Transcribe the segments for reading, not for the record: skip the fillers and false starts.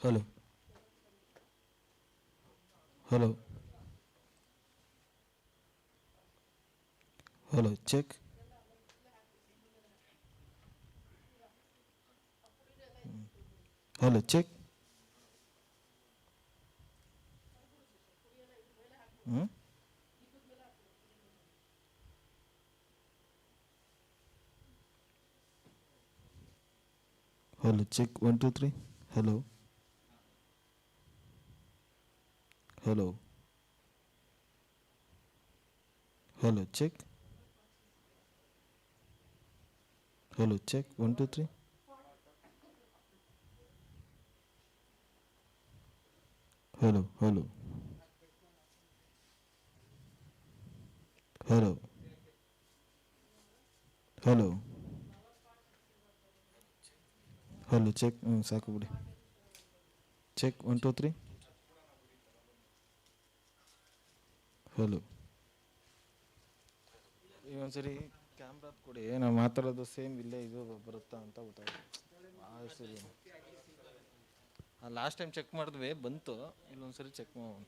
Hello. Hello. Hello. Check. Hello. Check. Hmm? Hello. Check. One, two, three. Hello. Hello. Hello. Check. Hello. Check. One, two, three. Hello. Hello. Hello. Hello. Hello. Check. ಸಾಕು ಬಿಡಿ. Check. One, two, three. Hello. ಈಗ ಒಂದ್ಸರಿ ಕ್ಯಾಮ್ರಾದ ಕೊಡಿ, ನಾವು ಮಾತಾಡೋದು same ಇಲ್ಲೇ ಇದು ಬರುತ್ತಾ ಅಂತ ಗೊತ್ತಾಗುತ್ತೆ. ಸರಿ, ಲಾಸ್ಟ್ ಟೈಮ್ ಚೆಕ್ ಮಾಡಿದ್ವಿ ಬಂತು, ಇಲ್ಲೊಂದ್ಸರಿ ಚೆಕ್ ಮಾಡೋಣ.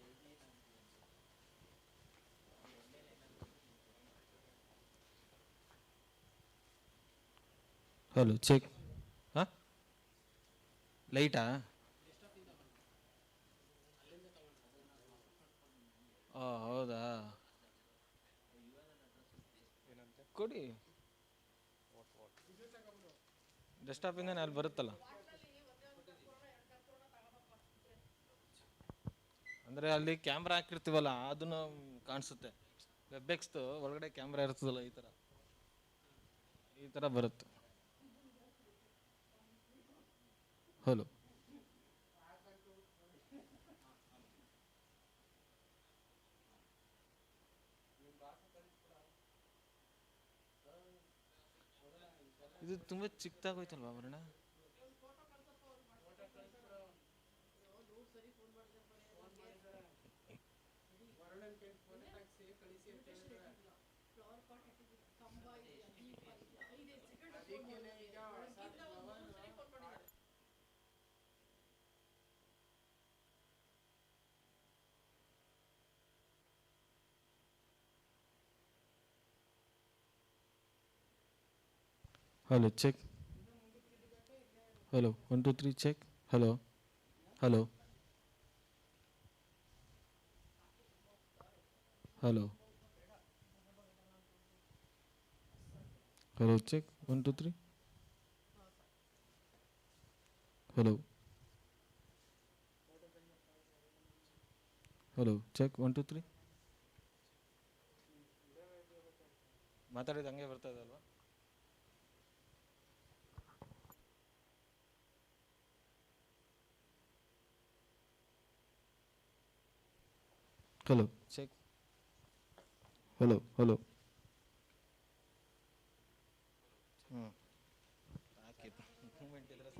Hello check. ಹಾಂ, ಲೈಟಾ? ಓ ಹೌದಾ, ಕೊಡಿ. ಡೆಸ್ಕ್ಟಾಪಿಂದ ಅಲ್ಲಿ ಬರುತ್ತಲ್ಲ, ಅಂದರೆ ಅಲ್ಲಿ ಕ್ಯಾಮ್ರಾ ಹಾಕಿರ್ತೀವಲ್ಲ ಅದನ್ನು ಕಾಣಿಸುತ್ತೆ. ವೆಬ್ಎಕ್ಸ್ದು ಒಳಗಡೆ ಕ್ಯಾಮ್ರಾ ಇರ್ತದಲ್ಲ, ಈ ಥರ ಬರುತ್ತೆ. ಹಲೋ, ಇದು ತುಂಬ ಚಿಕ್ಕದಾಗೋಯ್ತಲ್ವಾ ವರ್ಣ? Hello check. Hello, one two three check. Hello. Hello. Hello. Hello check. One two three. Hello. Hello check. One two three. ಮಾತಾಡಿದ ಹಂಗೆ ಬರ್ತಾ ಇದೆ ಅಲ್ವಾ? Hello check. ಹಲೋ. ಹಲೋ. ಹ್ಞೂ, ಹಾಕಿದ್ದು ಮೂಮೆಂಟ್ ಇದ್ರೆ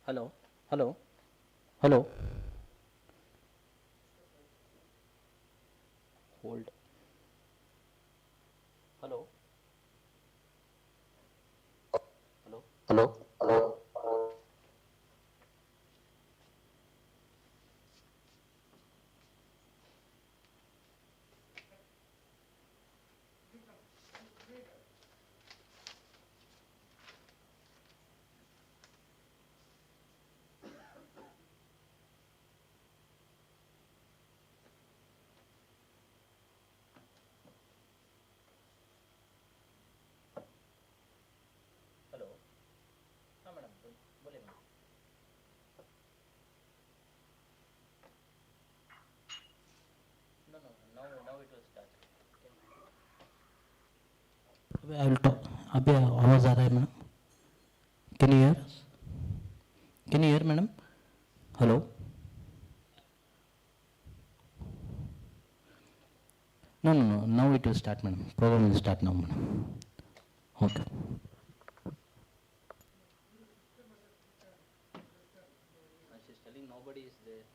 Hello. Hello. Hello. Hold. Hello. Hello. Hello. Hello. हाँ madam बोलिए madam. No, no, now it will start. अबे I will talk. अबे आवाज़ आ रहा है madam. Can you hear us? Can you hear madam? Hello. No, no, no. Now it will start madam. Program will start now madam. Okay. She's telling nobody is there.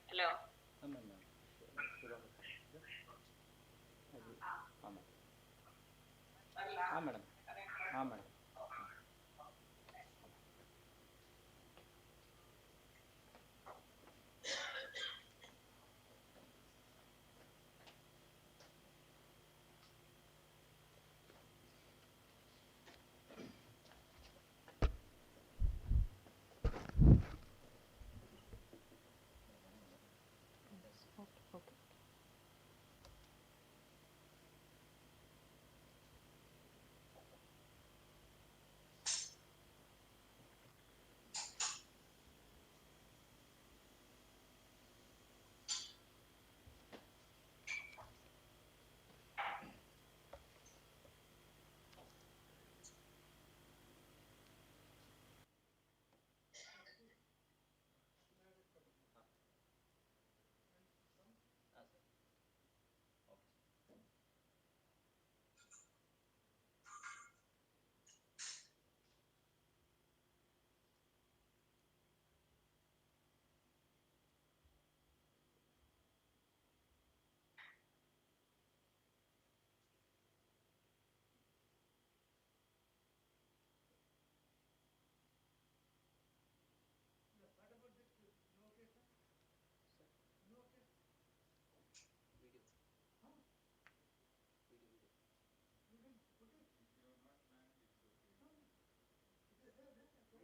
Hello. हाँ ma'am ma'am. शुरू हो. हाँ ma'am. हाँ madam. हाँ madam. हाँ sir. Okay.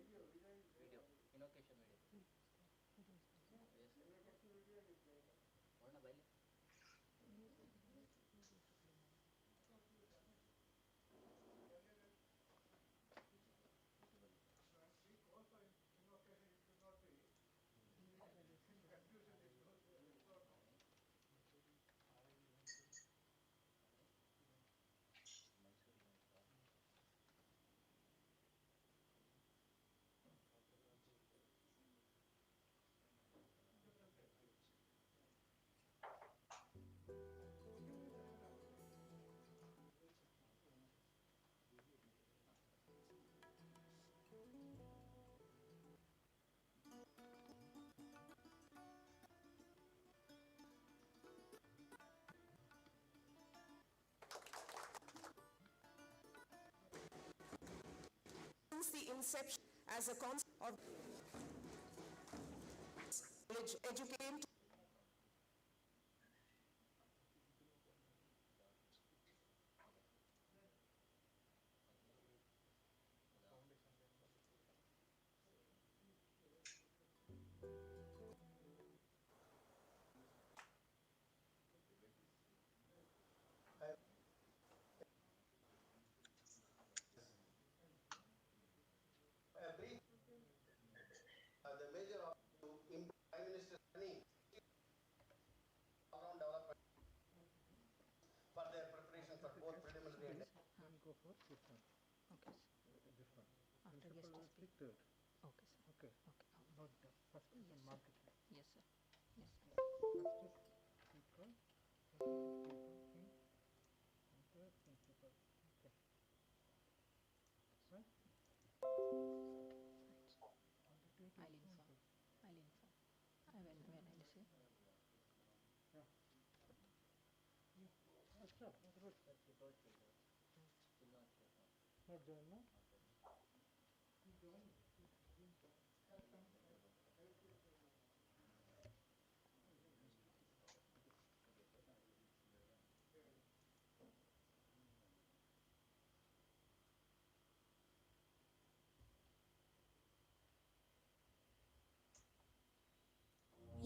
Video. Video. Video. Invocation video. Yes sir. ನೋಡೋಣ ಬೈಲಿ. Since the inception as a concept of knowledge, educate all-round development for their preparation for both preliminary and Go for this one. Okay, sir. This one. After Principal guest will speak. speak third. Okay, sir. Okay. Okay. Note the first Yes, and sir. mark it. Yes, sir. Yes, sir. First is speaker, second is presenting, and third principal. Okay. Right? Right, sir. Undertake I'll is inform. okay. I'll inform. When I'll say. Yeah. Yeah. That's right. That's good. Not join, no? You join.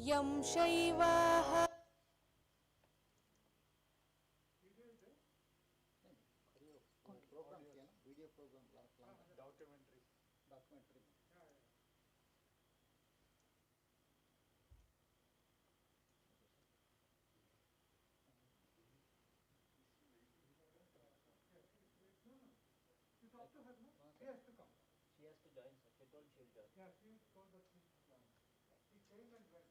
यं शैवाः program, video program, documentary. You talk to her, no? She has to come. She has to join, sir. She told she'll join. Yeah, she told that she will join. She came and went.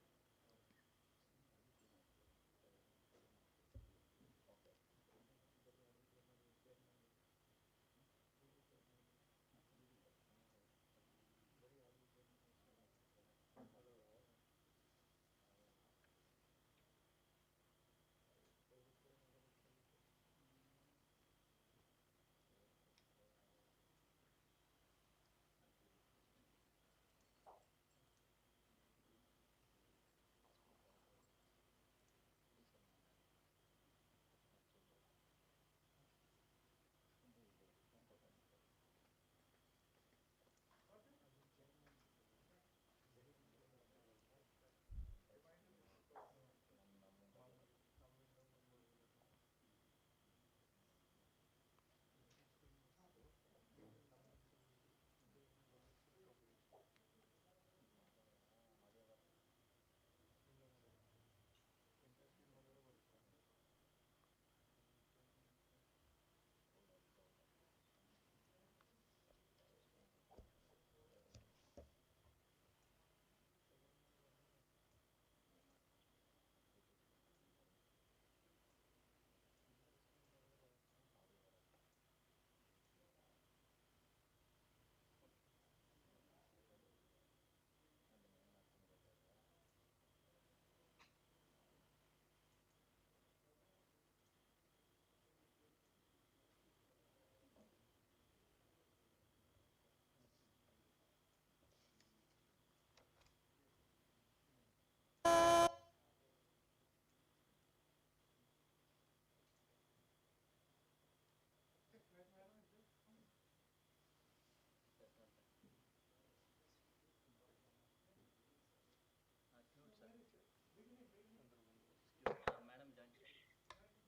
Madam join.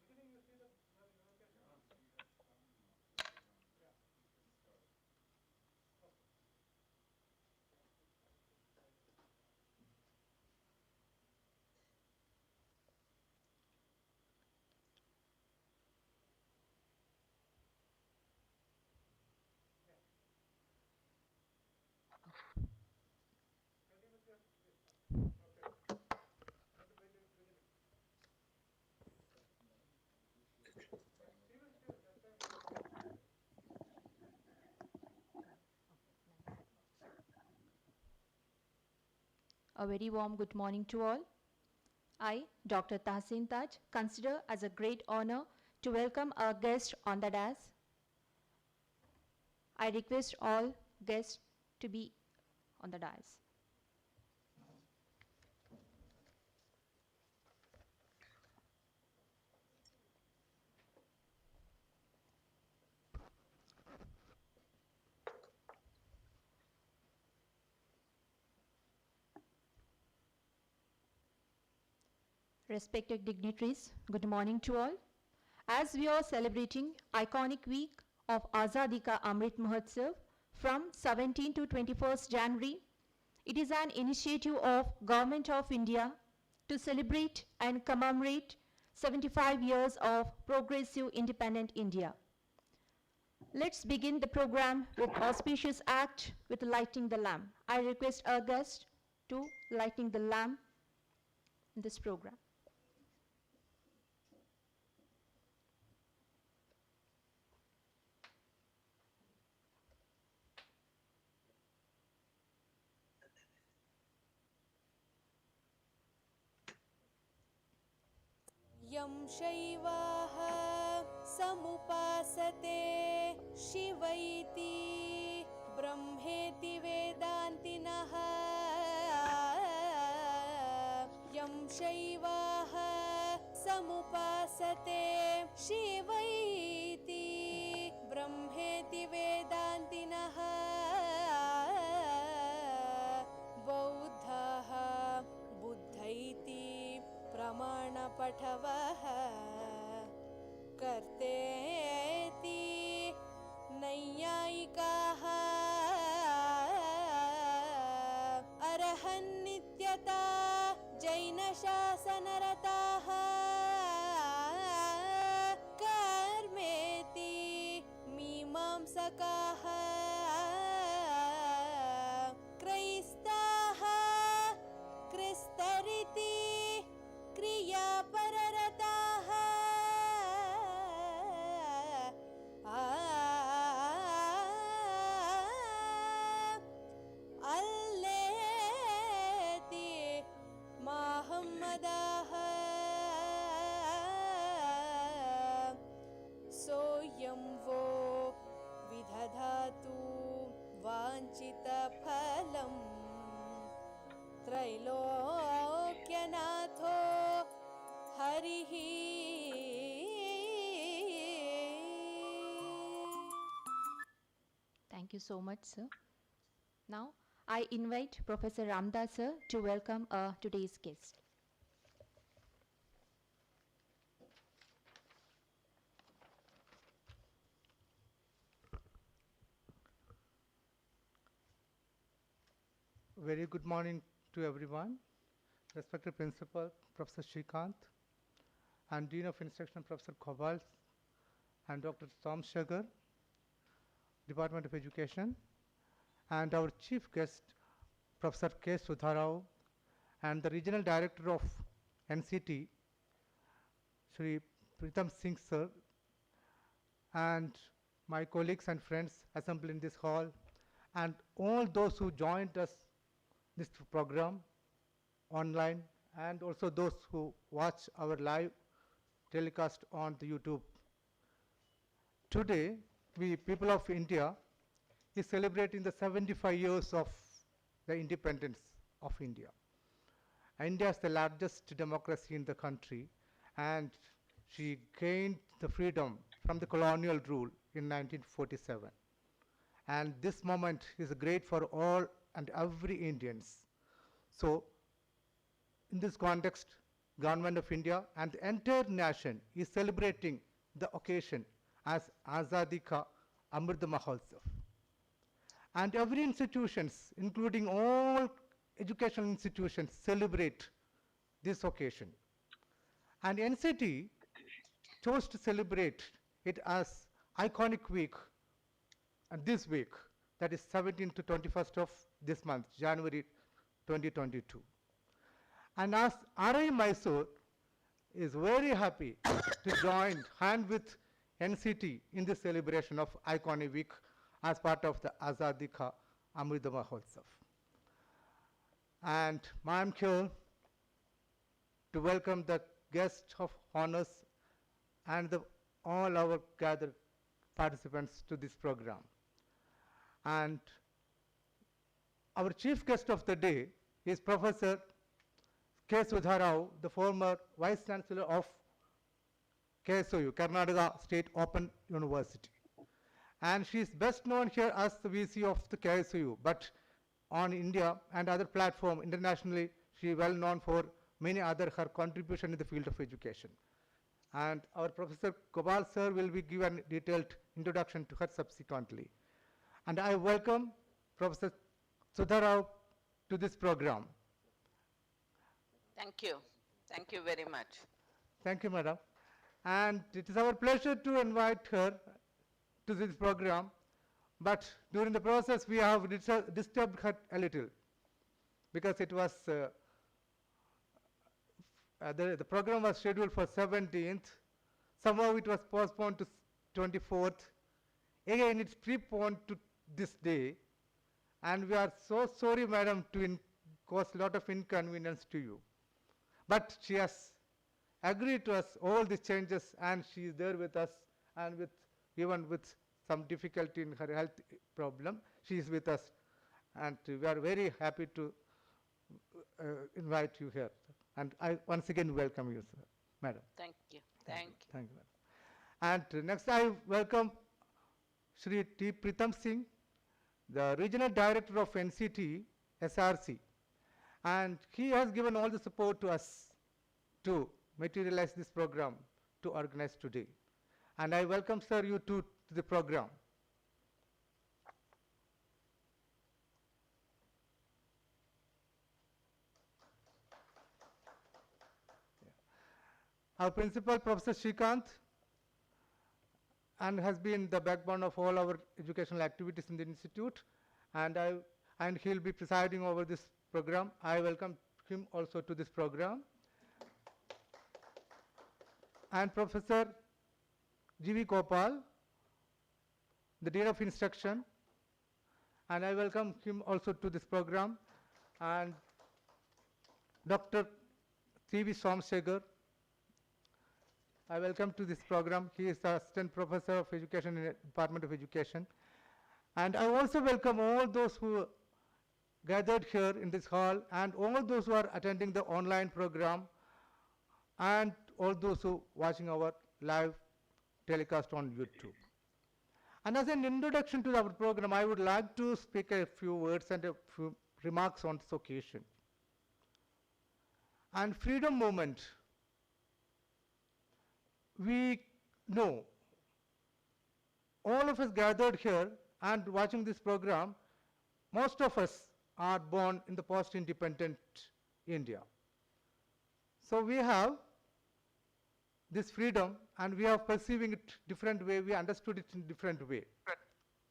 Beginning you see the location. Yeah. Continue with your this. Okay. Not the beginning. She will still that time. A very warm good morning to all. I, Dr. Tahsin Taj, consider as a great honor to welcome our guest on the dais. I request all guests to be on the dais. Respected dignitaries, good morning to all. As we are celebrating iconic week of Azadi Ka Amrit Mahotsav from 17 to 21st January, It is an initiative of Government of India to celebrate and commemorate 75 years of progressive independent India. Let's begin the program with auspicious act with lighting the lamp. I request our guest to lighting the lamp in this program. यं शैवाः समुपासते शिवैति ब्रह्मेति वेदान्तिनः यं शैवाः समुपासते शिवैति ब्रह्मेति वेदान्तिनः बौद्धाः बुद्धैति प्रमाणपठवः कर्तेति नैयायिकाः अर्हन्नित्यता जैनशासनरताः कर्मेति मीमांसकाः क्रैस्ताः क्रिस्तरिति क्रियापररताः अल्लेति माहम्मदाः सोऽयं वो विदधातु वाञ्छितफलम् त्रैलोक्यनाथो हरिः Thank you so much, sir. Now, I invite Professor Ramdas, sir, to welcome today's guest. Very good morning to everyone. Respected Principal, Professor Shrikant, and Dean of Instruction, Professor Kobal, and Dr. Tom Shagar, Department of Education, and our Chief Guest, Professor K. Sudharao, and the Regional Director of NCT, Shri Pritam Singh Sir, and my colleagues and friends assembled in this hall, and all those who joined us this program online, and also those who watch our live telecast on the YouTube. Today, we people of India is celebrating the 75 years of the independence of India. India is the largest democracy in the country, and she gained the freedom from the colonial rule in 1947. And this moment is great for all and every Indians. So, in this context, Government of India and the entire nation is celebrating the occasion as Azadi Ka Amrit Mahotsav. And every institutions, including all educational institutions, celebrate this occasion. And NCT chose to celebrate it as iconic week, and this week, that is 17th to 21st of this month, January 2022. And as RIE Mysuru is very happy to join hand with NCT in the celebration of iconic week as part of the Azadi Ka Amrit Mahotsav. And I am here to welcome the guest of honors and all our gathered participants to this program. And our chief guest of the day is Professor K. Sudharao, the former Vice Chancellor of KSOU, Karnataka State Open University. And she is best known here as the VC of the KSOU, but on India and other platform internationally, she is well known for many other her contribution in the field of education. And our Professor Gopal sir will be given detailed introduction to her subsequently. And I welcome Professor Sudharao to this program. Thank you. Thank you very much. Thank you, madam. And it is our pleasure to invite her to this program, but during the process we have disturbed her a little because it was the program was scheduled for 17th. Somehow it was postponed to 24th. Again, it's preponed to this day. And we are so sorry, madam, to cause a lot of inconvenience to you. But she has agreed to us all the changes, and she is there with us, and even with some difficulty in her health problem, she is with us. And we are very happy to invite you here. And I once again welcome you, sir, madam. Thank you. Thank you. Thank you, madam. And next I welcome Shri T. Pritam Singh, the Regional Director of NCTE, SRC. And he has given all the support to us to materialize this program to organize today. And I welcome, sir, you to the program. Our principal, Professor Shrikant, and has been the backbone of all our educational activities in the institute, and he'll be presiding over this program. I welcome him also to this program. And Professor G.V. Gopal, the Dean of Instruction, and I welcome him also to this program. And Dr. C.V. Somsegar, I welcome to this program. He is the Assistant Professor of Education in the Department of Education. And I also welcome all those who gathered here in this hall, and all those who are attending the online program, and all those who are watching our live telecast on YouTube. And as an introduction to our program, I would like to speak a few words and a few remarks on this occasion. And freedom movement, we know, all of us gathered here and watching this program, most of us are born in the post-independent India. So we have this freedom, and we are perceiving it different way, we understood it in different way.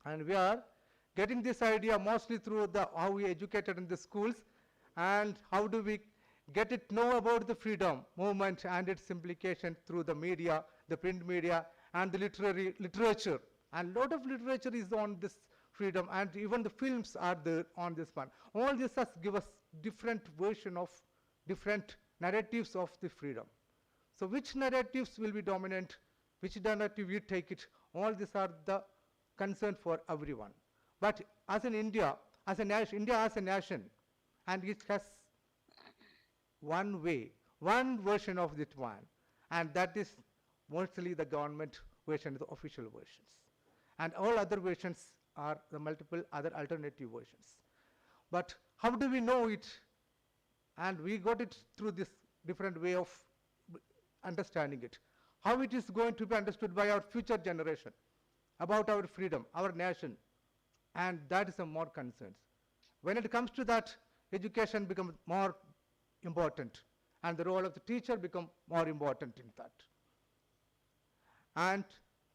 And we are getting this idea mostly through how we educated in the schools, and how do we know about the freedom movement and its implication through the media, the print media, and the literature. And a lot of literature is on this freedom, and even the films are there on this one. All this has give us different version of different narratives of the freedom. So which narratives will be dominant, which narrative we take it, all these are the concern for everyone. But as in India as a nation, and it has one way, one version of that one, and that is mostly the government version, the official versions. And all other versions are the multiple other alternative versions. But how do we know it? And we got it through this different way of understanding it. How it is going to be understood by our future generation about our freedom, our nation, and that is a more concerns. When it comes to that, education becomes more important, and the role of the teacher becomes more important in that. And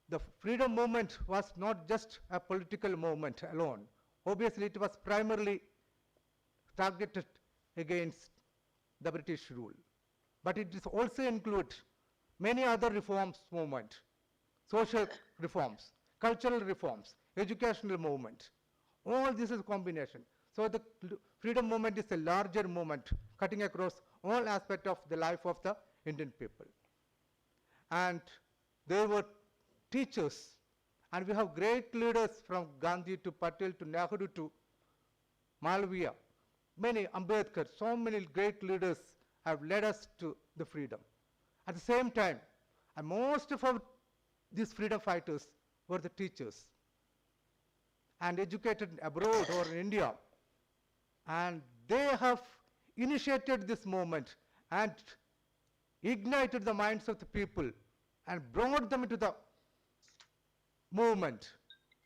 the freedom movement was not just a political movement alone. Obviously, it was primarily targeted against the British rule. But it is also include many other reforms movement, social reforms, cultural reforms, educational movement. All this is a combination. So the freedom movement is a larger movement cutting across all aspects of the life of the Indian people. And there were teachers, and we have great leaders from Gandhi to Patel to Nehru to Malviya, many, Ambedkar, so many great leaders have led us to the freedom. At the same time, and most of these freedom fighters were the teachers and educated abroad or in India. And they have initiated this movement and ignited the minds of the people and brought them into the movement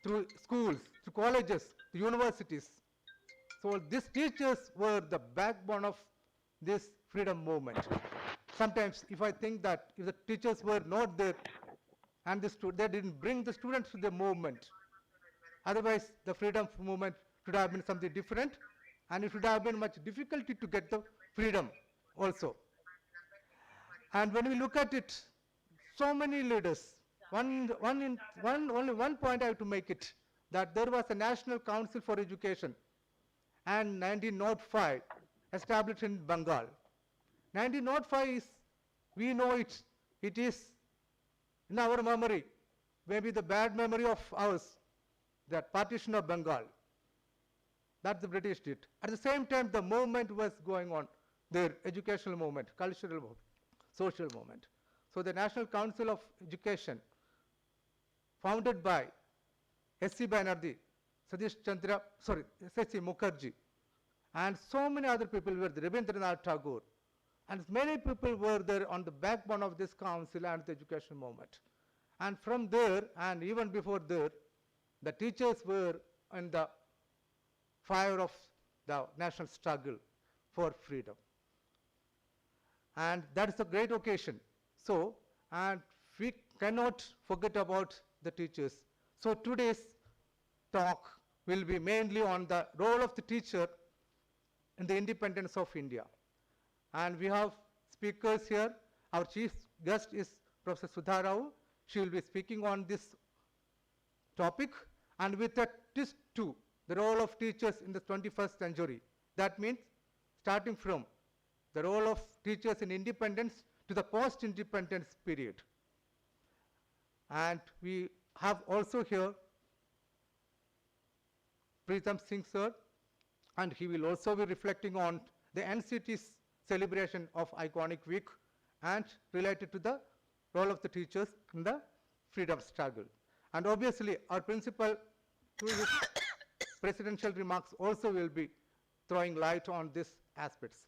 through schools, through colleges, universities. So these teachers were the backbone of this freedom movement. Sometimes if I think that if the teachers were not there and they didn't bring the students to the movement, otherwise the freedom movement should have been something different, and it should have been much difficulty to get the freedom also. And when we look at it, so many leaders, only one point I have to make it, that there was a National Council for Education and 1905 established in Bengal. 1905 is, we know it is in our memory, maybe the bad memory of ours, that partition of Bengal. That the British did. At the same time, the movement was going on, their educational movement, cultural movement, social movement. So the National Council of Education, founded by S.C. Banerjee, S.C. Mukherjee, and so many other people were there, Rabindranath Tagore, and many people were there on the backbone of this council and the education movement. And from there, and even before there, the teachers were in the fire of the national struggle for freedom. And that is a great occasion. So, and we cannot forget about the teachers. So today's talk will be mainly on the role of the teacher in the independence of India. And we have speakers here. Our chief guest is Professor Sudha Rao. She will be speaking on this topic, and with a twist to the role of teachers in the 21st century. That means starting from the role of teachers in independence to the post-independence period. And we have also here Pritam Singh sir, and he will also be reflecting on the NCT's celebration of Iconic Week and related to the role of the teachers in the freedom struggle. And obviously our principal, through his presidential remarks, also will be throwing light on these aspects.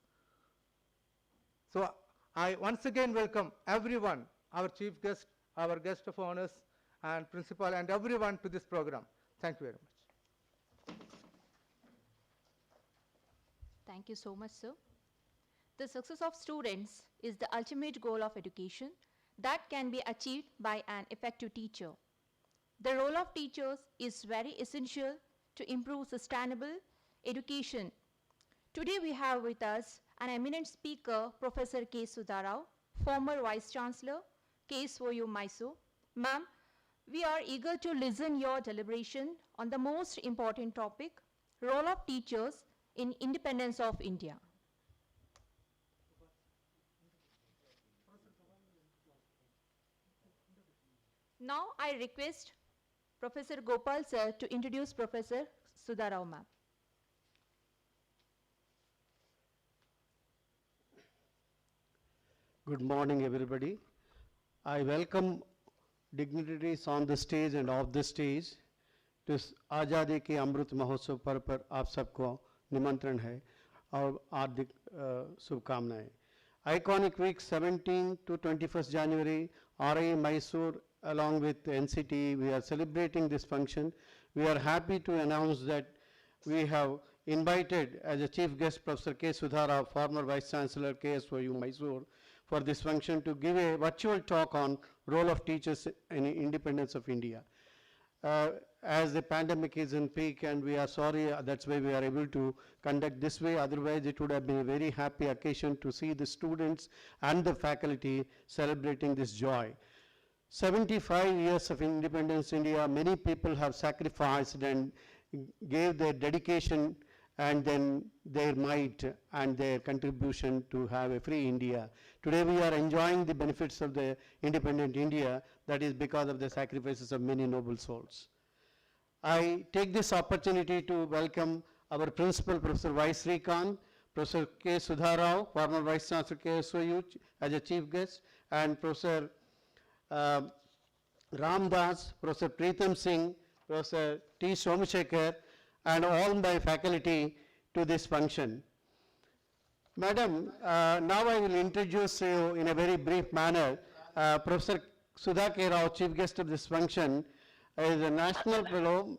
So I once again welcome everyone, our chief guest, our guest of honors, and principal, and everyone to this program. Thank you very much. Thank you so much, sir. The success of students is the ultimate goal of education that can be achieved by an effective teacher. The role of teachers is very essential to improve sustainable education. Today we have with us an eminent speaker, Professor K. Sudha Rao, former Vice Chancellor, KSOU Mysuru. Ma'am, we are eager to listen your deliberation on the most important topic, role of teachers in independence of India. Now I request Professor Gopal sir to introduce Professor Sudha Rao ma'am. Good morning, everybody. I welcome dignitaries on the stage and off the stage to आज़ादी के अमृत महोत्सव पर्व पर आप सबको निमंत्रण है और हार्दिक शुभकामनाएं. Iconic Week 17 to 21st January, RIE Mysuru along with NCTE, we are celebrating this function. We are happy to announce that we have invited as a chief guest Professor K. Sudha Rao, former Vice Chancellor KSOU Mysuru, for this function to give a virtual talk on role of teachers in independence of India. As the pandemic is in peak, and we are sorry, that's why we are able to conduct this way. Otherwise, it would have been a very happy occasion to see the students and the faculty celebrating this joy. 75 years of independence India, many people have sacrificed and gave their dedication and then their might and their contribution to have a free India. Today we are enjoying the benefits of the independent India, that is because of the sacrifices of many noble souls. I take this opportunity to welcome our principal, Professor Y. Srikanth, Professor K. Sudha Rao, former Vice Chancellor KSOU as a chief guest, and Professor Ram Das, Professor Pritam Singh, Professor T. Somashekar, and all my faculty to this function. Madam, now I will introduce you in a very brief manner. Professor Sudha K. Rao, chief guest of this function, is a national fellow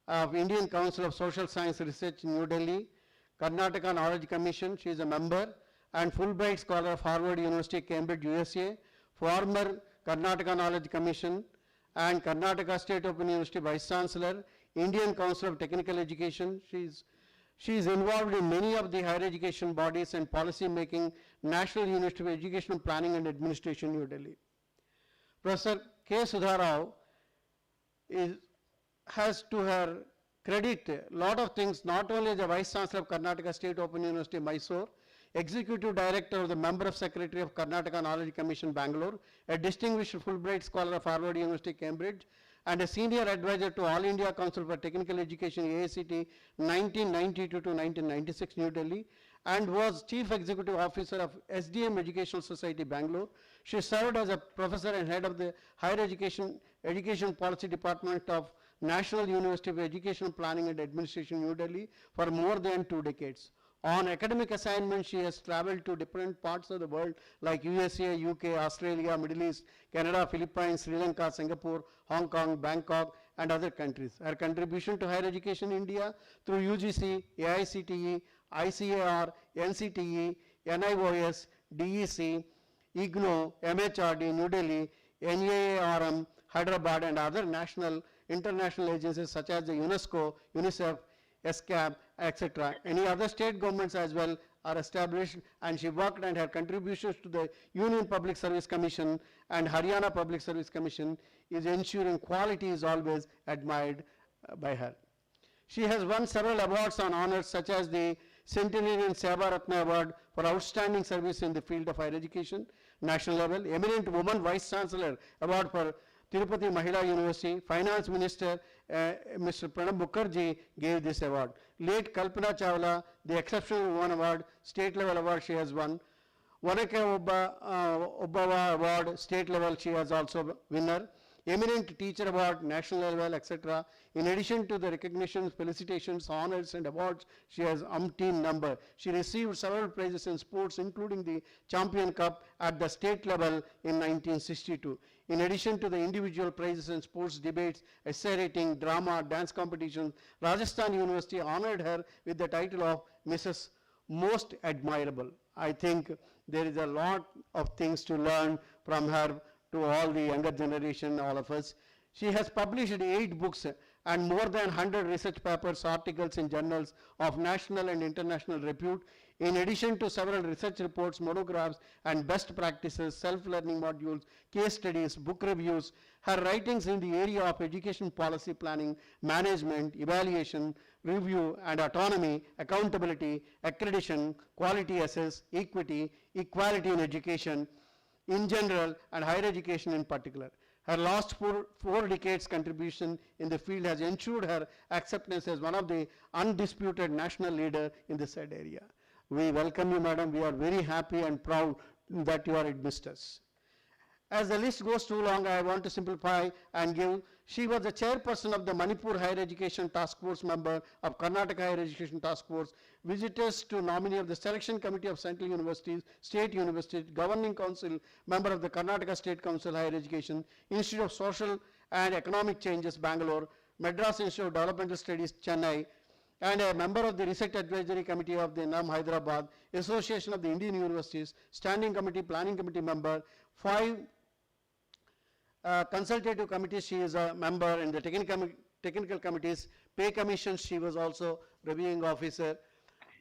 of Indian Council of Social Science Research, New Delhi, Karnataka Knowledge Commission, she is a member, and Fulbright Scholar of Harvard University, Cambridge, USA, former Karnataka Knowledge Commission, and Karnataka State Open University Vice Chancellor, Indian Council of Technical Education. She is involved in many of the higher education bodies and policy making, National University of Educational Planning and Administration, New Delhi. Professor K. Sudharao has to her credit a lot of things, not only as a Vice Chancellor of Karnataka State Open University, Mysuru, Executive Director of the Member of Secretary of Karnataka Knowledge Commission, Bangalore, a distinguished Fulbright Scholar of Harvard University, Cambridge, and a Senior Advisor to All India Council for Technical Education, AICT, 1992 to 1996, New Delhi, and was Chief Executive Officer of SDM Educational Society, Bangalore. She served as a professor and head of the Higher Education Policy Department of National University of Educational Planning and Administration, New Delhi, for more than 2 decades. On academic assignments, she has traveled to different parts of the world like USA, UK, Australia, Middle East, Canada, Philippines, Sri Lanka, Singapore, Hong Kong, Bangkok, and other countries. Her contribution to higher education in India through UGC, AICTE, ICAR, NCTE, NIOS, DEC, IGNO, MHRD, New Delhi, NAARM, Hyderabad, and other national, international agencies such as the UNESCO, UNICEF, SCAB, etc. Any other state governments as well are established, and she worked, and her contributions to the Union Public Service Commission and Haryana Public Service Commission is ensuring quality is always admired by her. She has won several awards and honors such as the Centenarian Seva Ratna Award for outstanding service in the field of higher education, national level, Eminent Woman Vice Chancellor Award for Tirupati Mahila University, Finance Minister Mr. Pranab Mukherjee gave this award. Late Kalpana Chawla, the Exceptional Woman Award, state level award she has won. Vanake Obawa Award, state level she has also winner. Eminent Teacher Award, national level, etc. In addition to the recognitions, felicitations, honors, and awards, she has umpteen number. She received several prizes in sports, including the Champion Cup at the state level in 1962. In addition to the individual prizes in sports debates, essay writing, drama, dance competitions, Rajasthan University honored her with the title of Mrs. Most Admirable. I think there is a lot of things to learn from her to all the younger generation, all of us. She has published 8 books and more than 100 research papers, articles in journals of national and international repute, in addition to several research reports, monographs, and best practices, self-learning modules, case studies, book reviews. Her writings in the area of education policy planning, management, evaluation, review, and autonomy, accountability, accreditation, quality assess, equity, equality in education, in general, and higher education in particular. Her last four decades contribution in the field has ensured her acceptance as one of the undisputed national leader in the said area. We welcome you, madam. We are very happy and proud that you are amidst us. As the list goes too long, I want to simplify and give. She was the chairperson of the Manipur Higher Education Task Force, member of Karnataka Higher Education Task Force, visitors to nominee of the Selection Committee of Central Universities, State Universities, Governing Council, member of the Karnataka State Council Higher Education, Institute of Social and Economic Changes, Bangalore, Madras Institute of Developmental Studies, Chennai, and a member of the Research Advisory Committee of the NAM, Hyderabad, Association of the Indian Universities, Standing Committee, Planning Committee member, 5 consultative committees she is a member, in the technical committees, pay commissions she was also reviewing officer,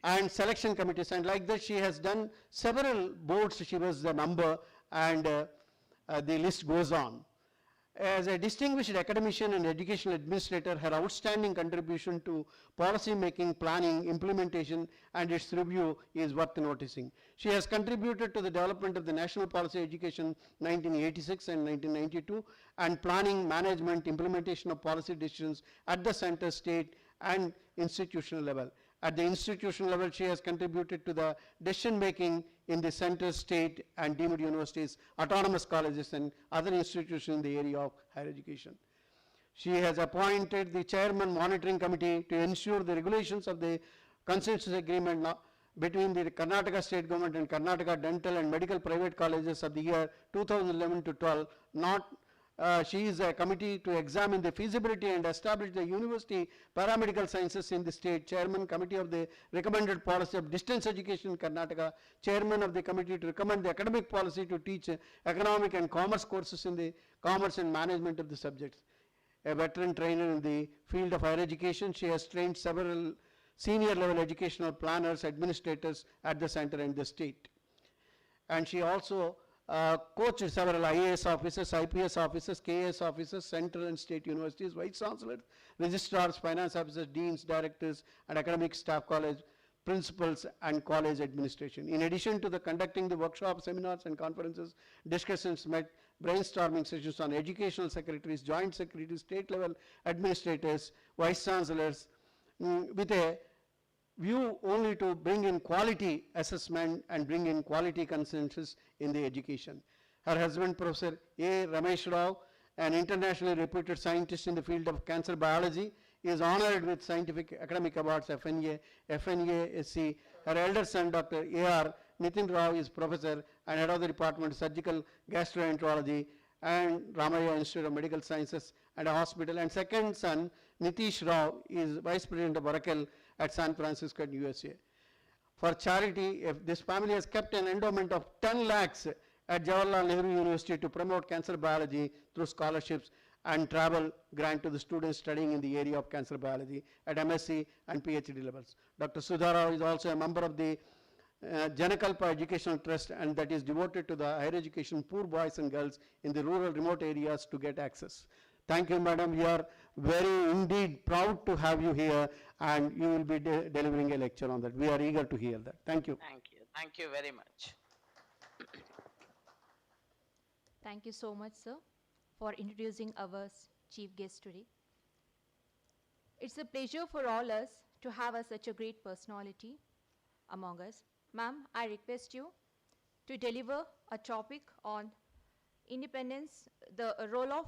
and selection committees, and like that she has done several boards she was the member, and the list goes on. As a distinguished academician and educational administrator, her outstanding contribution to policy making, planning, implementation, and its review is worth noticing. She has contributed to the development of the National Policy Education 1986 and 1992, and planning, management, implementation of policy decisions at the center, state, and institutional level. At the institutional level, she has contributed to the decision making in the center, state, and deemed universities, autonomous colleges, and other institutions in the area of higher education. She has appointed the chairman monitoring committee to ensure the regulations of the consensus agreement between the Karnataka state government and Karnataka dental and medical private colleges of the year 2011 to 12 not She is a committee to examine the feasibility and establish the university paramedical sciences in the state, chairman committee of the recommended policy of distance education in Karnataka, chairman of the committee to recommend the academic policy to teach economic and commerce courses in the commerce and management of the subjects. A veteran trainer in the field of higher education, she has trained several senior level educational planners, administrators at the center and the state. And she also coached several IAS officers, IPS officers, KS officers, central and state universities, vice chancellors, registrars, finance officers, deans, directors, and academic staff, college principals, and college administration. In addition to the conducting the workshops, seminars, and conferences, discussions met, brainstorming sessions on educational secretaries, joint secretaries, state level administrators, vice chancellors, with a view only to bring in quality assessment and bring in quality consensus in the education. Her husband, Professor A. Ramesh Rao, an internationally reputed scientist in the field of cancer biology, is honored with scientific academic awards, FNA, FNASC. Her elder son, Dr. A.R. Nitin Rao, is professor and head of the Department of Surgical Gastroenterology and Ramaya Institute of Medical Sciences and a hospital. And second son, Nitish Rao, is vice president of Oracle at San Francisco, USA. For charity, if this family has kept an endowment of 10 lakhs at Jawaharlal Nehru University to promote cancer biology through scholarships and travel grant to the students studying in the area of cancer biology at MSc and PhD levels. Dr. Sudha Rao is also a member of the Janakalpa Educational Trust, and that is devoted to the higher education poor boys and girls in the rural remote areas to get access. Thank you, madam. We are very indeed proud to have you here, and you will be delivering a lecture on that. We are eager to hear that. Thank you. Thank you. Thank you very much. Thank you so much, sir, for introducing our chief guest today. It's a pleasure for all us to have such a great personality among us. Ma'am, I request you to deliver a topic on independence, the role of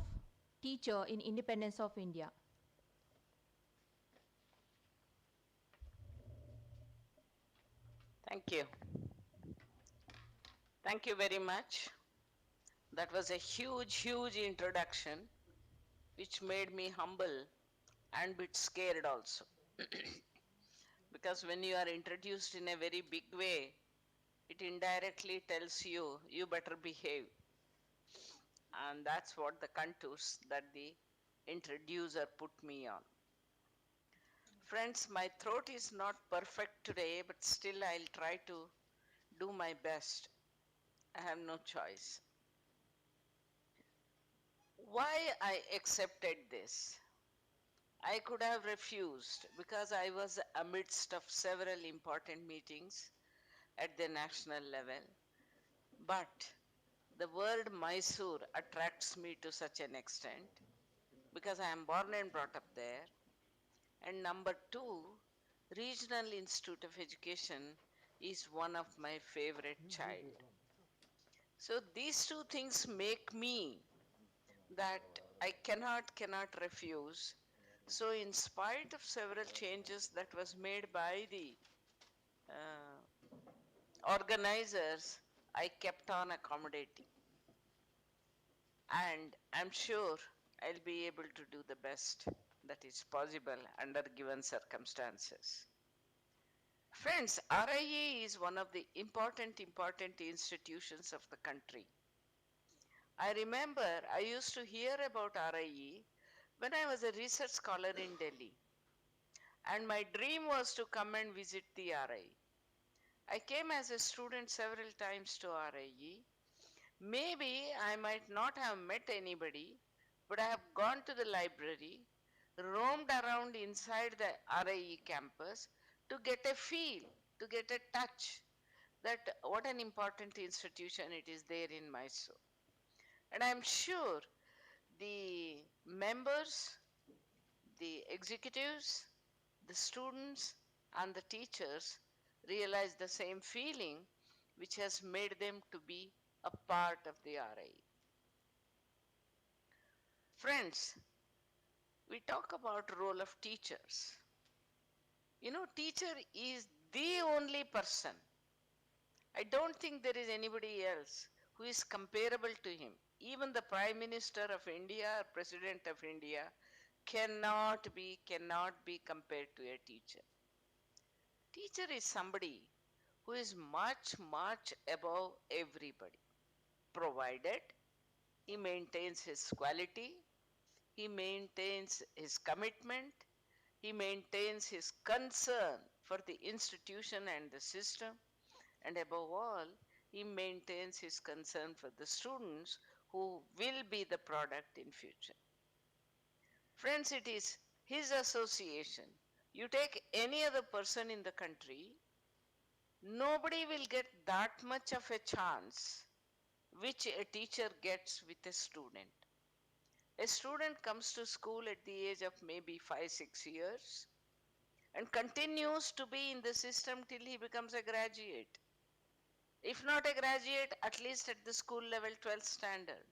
teacher in independence of India. Thank you. Thank you very much. That was a huge, huge introduction, which made me humble and bit scared also. Because when you are introduced in a very big way, it indirectly tells you, you better behave. And that's what the contours that the introducer put me on. Friends, my throat is not perfect today, but still I'll try to do my best. I have no choice. Why I accepted this? I could have refused because I was amidst of several important meetings at the national level. But the word Mysuru attracts me to such an extent because I am born and brought up there. And number two, Regional Institute of Education is one of my favorite child. So these two things make me that I cannot refuse. So in spite of several changes that was made by the organizers, I kept on accommodating. And I'm sure I'll be able to do the best that is possible under given circumstances. Friends, RIE is one of the important institutions of the country. I remember I used to hear about RIE when I was a research scholar in Delhi. And my dream was to come and visit the RIE. I came as a student several times to RIE. Maybe I might not have met anybody, but I have gone to the library, roamed around inside the RIE campus to get a feel, to get a touch that what an important institution it is there in Mysuru. And I'm sure the members, the executives, the students and the teachers realize the same feeling which has made them to be a part of the RIE. Friends, we talk about role of teachers. You know, teacher is the only person. I don't think there is anybody else who is comparable to him. even the Prime Minister of India or President of India cannot be compared to a teacher. Teacher is somebody who is much, much above everybody, provided he maintains his quality, he maintains his commitment, he maintains his concern for the institution and the system, and above all, he maintains his concern for the students who will be the product in future. Friends, it is his association. You take any other person in the country, nobody will get that much of a chance which a teacher gets with a student. A student comes to school at the age of maybe 5-6 years and continues to be in the system till he becomes a graduate. If not a graduate, at least at the school level 12th standard.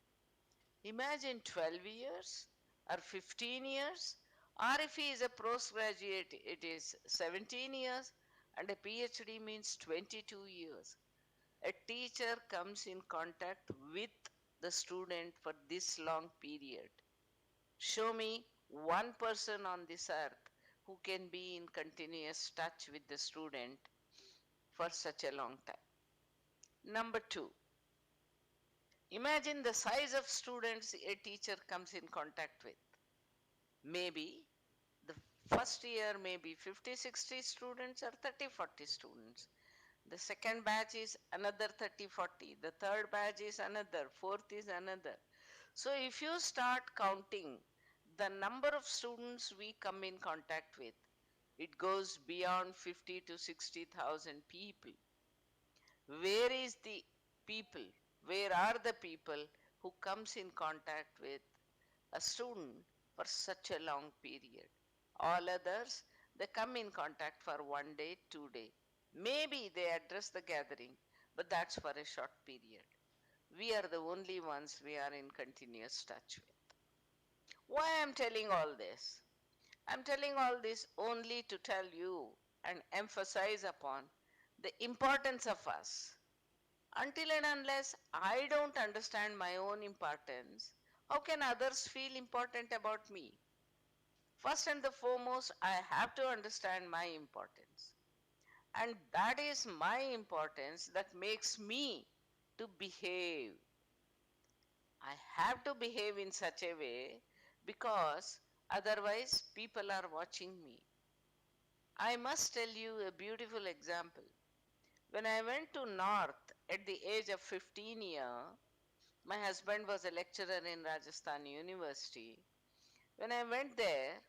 Imagine 12 years or 15 years, or if he is a postgraduate, it is 17 years, and a PhD means 22 years. A teacher comes in contact with the student for this long period. Show me one person on this earth who can be in continuous touch with the student for such a long time. Number 2, imagine the size of students a teacher comes in contact with. Maybe the first year may be 50-60 students or 30-40 students. The second batch is another 30-40. The third batch is another. Fourth is another. So if you start counting the number of students we come in contact with, it goes beyond 50 to 60,000 people. Where is the people? Where are the people who comes in contact with a student for such a long period? All others, they come in contact for 1 day, 2 days. Maybe they address the gathering, but that's for a short period. We are the only ones we are in continuous touch with. Why I'm telling all this? I'm telling all this only to tell you and emphasize upon the importance of us. Until and unless I don't understand my own importance, how can others feel important about me? First and the foremost, I have to understand my importance. And that is my importance that makes me to behave. I have to behave in such a way because otherwise people are watching me. I must tell you a beautiful example. When I went to North at the age of 15 years, my husband was a lecturer in Rajasthan University. When I went there,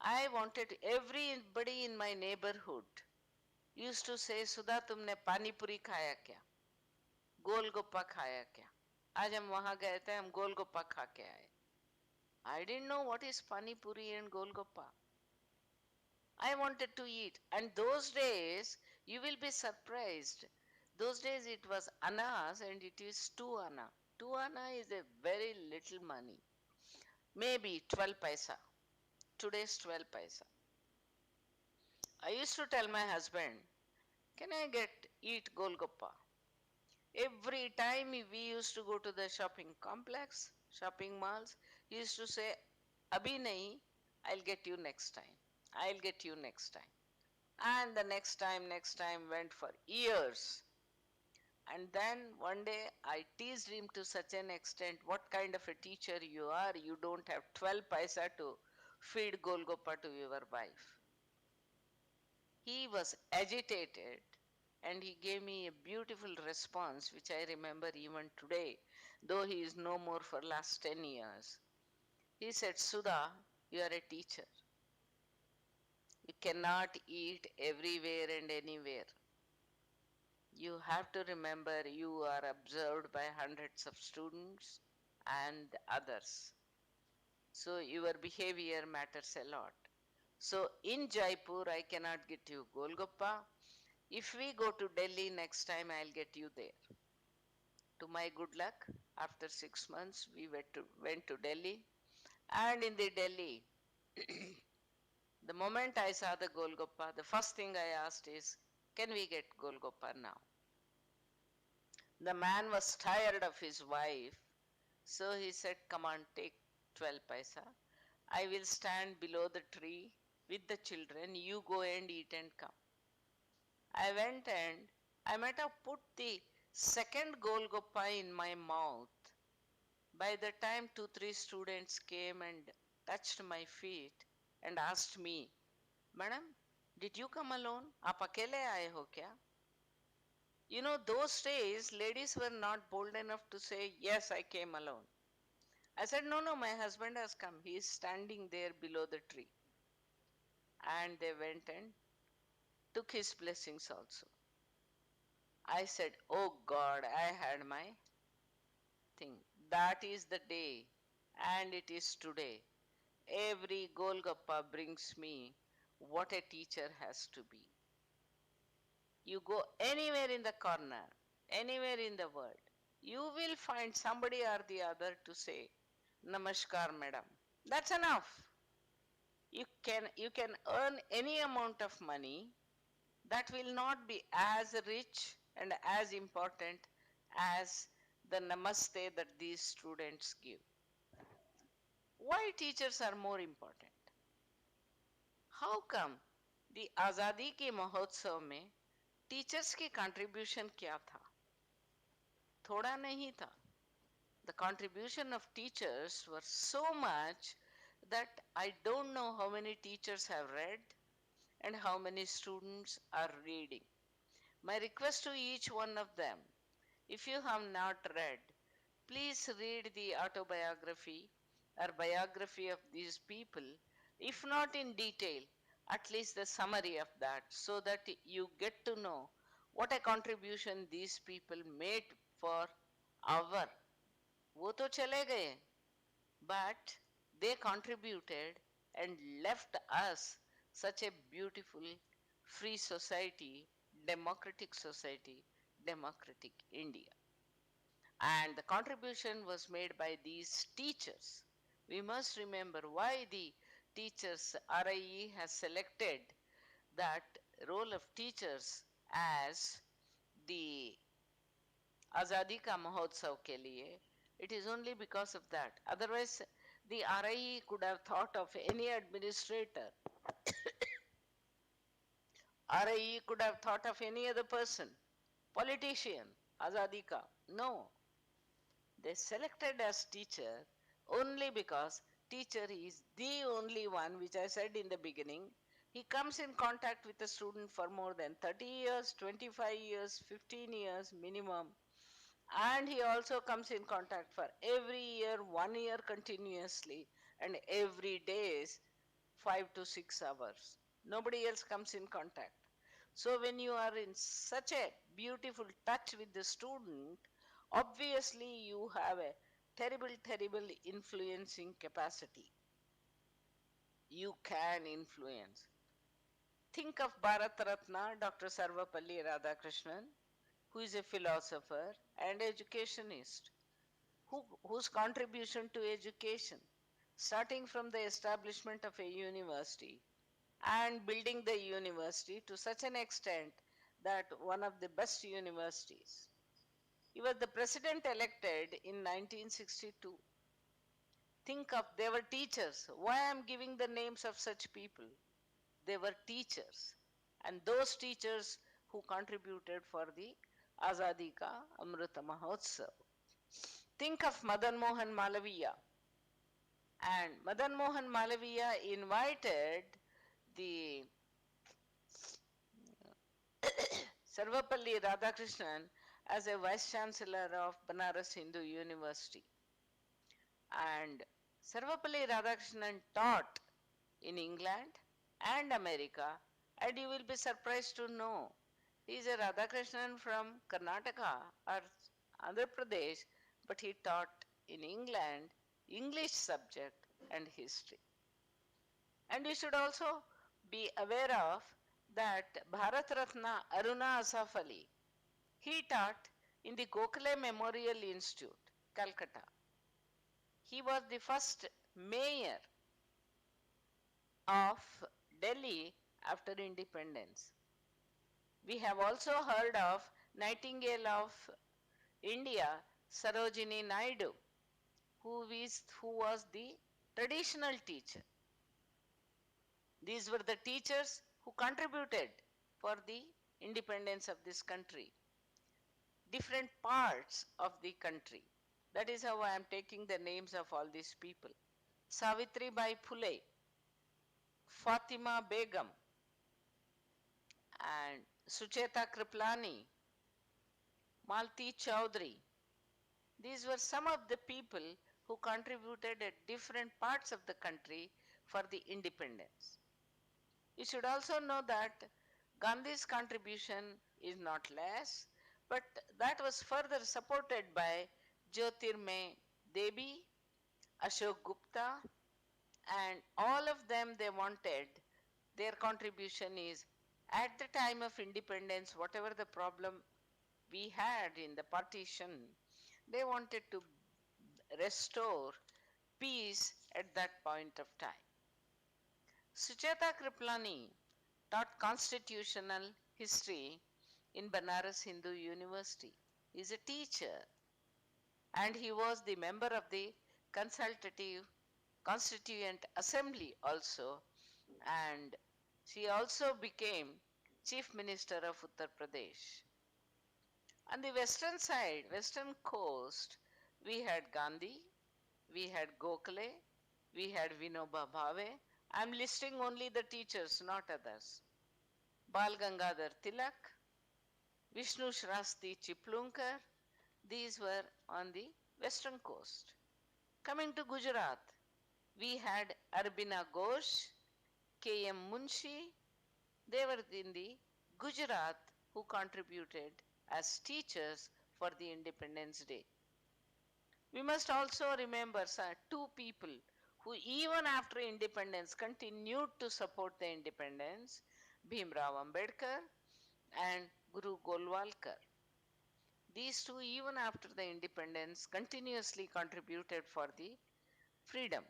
I wanted everybody in my neighborhood used to say, Sudha, तुमने पानी पूरी खाया क्या? गोलगप्पा खाया क्या? आज हम वहां गए थे, हम गोलगप्पा खा के आए. I didn't know what is pani puri and golgappa. I wanted to eat. And those days, you will be surprised. Those days it was annas and it is 2 anna. 2 anna is a very little money. Maybe 12 paisa. Today's 12 paisa. I used to tell my husband, can I eat golgappa? Every time we used to go to the shopping complex, shopping malls, he used to say, Abhi nahi, I'll get you next time. I'll get you next time. And the next time went for years. And then one day I teased him to such an extent, what kind of a teacher you are, you don't have 12 paisa to feed golgappa to your wife. He was agitated and he gave me a beautiful response which I remember even today, though he is no more for last 10 years. He said, Sudha, you are a teacher. You cannot eat everywhere and anywhere. You have to remember you are observed by hundreds of students and others. So your behavior matters a lot. So in Jaipur, I cannot get you golgappa. If we go to Delhi next time, I'll get you there. To my good luck, after 6 months, we went to Delhi. And in the Delhi, the moment I saw the golgappa, the first thing I asked is, can we get golgappa now? The man was tired of his wife So he said, come on, take 12 paisa. I will stand below the tree with the children. You go and eat and come. I went and I might have put the second Golgappa in my mouth. By the time 2-3 students came and touched my feet and asked me, Madam, did you come alone? Aap akele aaye ho kya? You know, those days, ladies were not bold enough to say, yes, I came alone. I said, no, no, my husband has come. He is standing there below the tree. And they went and took his blessings also. I said, oh God, I had my thing. That is the day, and it is today. Every Golgappa brings me what a teacher has to be. You go anywhere in the corner, anywhere in the world, you will find somebody or the other to say, Namaskar, madam. That's enough. You can earn any amount of money that will not be as rich and as important as the namaste that these students give. Why teachers are more important? How come the Azadi ke Mahotsav mein teachers की contribution क्या था? थोड़ा नहीं था. The contribution of teachers were so much that I don't know how many teachers have read and how many students are reading. My request to each one of them, if you have not read, please read the autobiography or biography of these people, if not in detail, at least the summary of that, so that you get to know what a contribution these people made for our. वो तो चले गए, but they contributed and left us such a beautiful, free society, democratic India. And the contribution was made by these teachers. We must remember why the teachers, RIE has selected that role of teachers as the Azadi ka Mahotsav ke liye. It is only because of that. Otherwise, the RIE could have thought of any administrator. RIE could have thought of any other person, politician, Azadi ka. No. They selected as teacher only because teacher is the only one, which I said in the beginning. He comes in contact with a student for more than 30 years, 25 years, 15 years minimum. And he also comes in contact for every year, 1 year continuously, and every day is 5 to 6 hours. Nobody else comes in contact. So when you are in such a beautiful touch with the student, obviously you have a terrible influencing capacity. You can influence. Think of Bharat Ratna, Dr. Sarvapalli Radhakrishnan, who is a philosopher and educationist, whose contribution to education, starting from the establishment of a university and building the university to such an extent that one of the best universities. He was the president elected in 1962. Think of, they were teachers. Why I am giving the names of such people? They were teachers. And those teachers who contributed for the Azadi ka Amrit Mahotsav. Think of Madan Mohan Malaviya. And Madan Mohan Malaviya invited the Sarvapalli Radhakrishnan as a vice chancellor of Banaras Hindu University. And Sarvapalli Radhakrishnan taught in England and America, and you will be surprised to know he is a Radhakrishnan from Karnataka or Andhra Pradesh, but he taught in England English subject and history. And you should also be aware of that Bharat Ratna Aruna Asaf Ali, he taught in the Gokhale Memorial Institute, Calcutta. He was the first mayor of Delhi after independence. We have also heard of Nightingale of India, Sarojini Naidu. who was the traditional teacher. These were the teachers who contributed for the independence of this country, different parts of the country. That is how I am taking the names of all these people. Savitri Bai Phule, Fatima Begum, and Sucheta Kriplani, Malti Chowdhury. These were some of the people who contributed at different parts of the country for the independence. You should also know that Gandhi's contribution is not less, but that was further supported by Jyotirmay Devi, Ashok Gupta, and all of them they wanted, their contribution is at the time of independence, whatever the problem we had in the partition, they wanted to restore peace at that point of time. Sucheta Kriplani taught constitutional history in Banaras Hindu University. He is a teacher and he was the member of the consultative constituent assembly also, and she also became chief minister of Uttar Pradesh. On the western side, western coast, we had Gandhi, we had Gokhale, we had Vinoba Bhave. I am listing only the teachers, not others. Bal Gangadhar Tilak, Vishnu Shrasti Chiplunkar, these were on the western coast. Coming to Gujarat, we had Arbina Ghosh, K.M. Munshi. They were in the Gujarat who contributed as teachers for the Independence Day. We must also remember two people who even after independence continued to support the independence, Bhimrao Ambedkar and Guru Golwalkar. These two, even after the independence, continuously contributed for the freedom.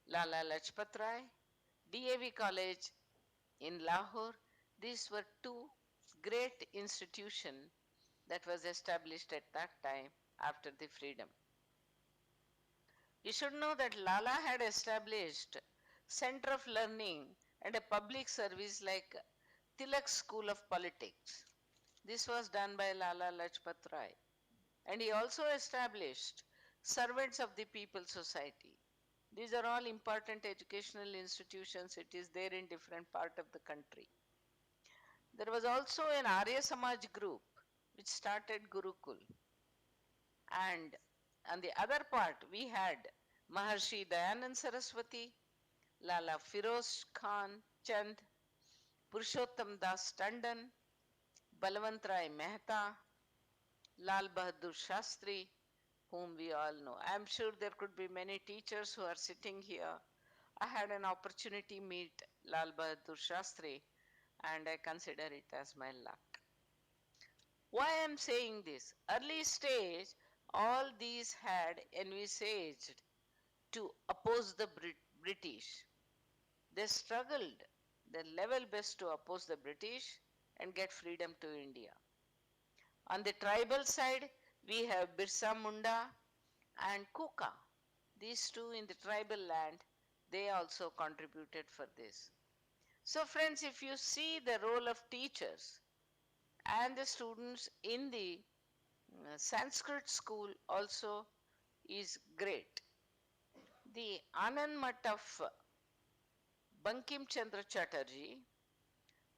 Lala Lajpat Rai, DAV College in Lahore, these were two great institutions that was established at that time after the freedom. You should know that Lala had established Center of Learning and a public service like Tilak School of Politics. This was done by Lala Lajpat Rai. And he also established Servants of the People Society. These are all important educational institutions. It is there in different part of the country. There was also an Arya Samaj group which started Gurukul. And on the other part, we had Maharshi Dayanand Saraswati, Lala Firoz Khan Chand, Purushottam Das Tandon, Balwant Rai Mehta, Lal Bahadur Shastri, whom we all know. I am sure there could be many teachers who are sitting here. I had an opportunity to meet Lal Bahadur Shastri and I consider it as my luck. Why I am saying this? Early stage, all these had envisaged to oppose the British. They struggled their level best to oppose the British and get freedom to India. On the tribal side, we have Birsa Munda and Kuka. These two in the tribal land, they also contributed for this. So friends, if you see the role of teachers and the students in the Sanskrit school also is great. The Anand Math of Bankim Chandra Chatterjee,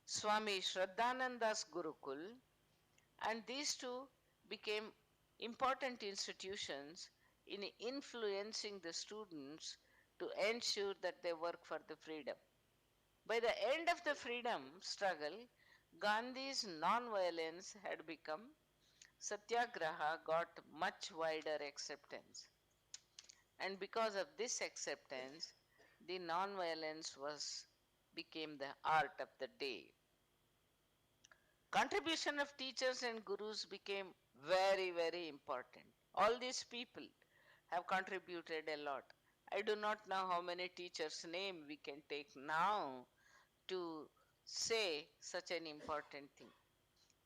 Swami Shraddhananda's Gurukul, and these two became important institutions in influencing the students to ensure that they work for the freedom. By the end of the freedom struggle, Gandhi's non-violence had become Satyagraha got much wider acceptance. And because of this acceptance, the non-violence became the art of the day. Contribution of teachers and gurus became very, very important. All these people have contributed a lot. I do not know how many teachers' name we can take now to say such an important thing.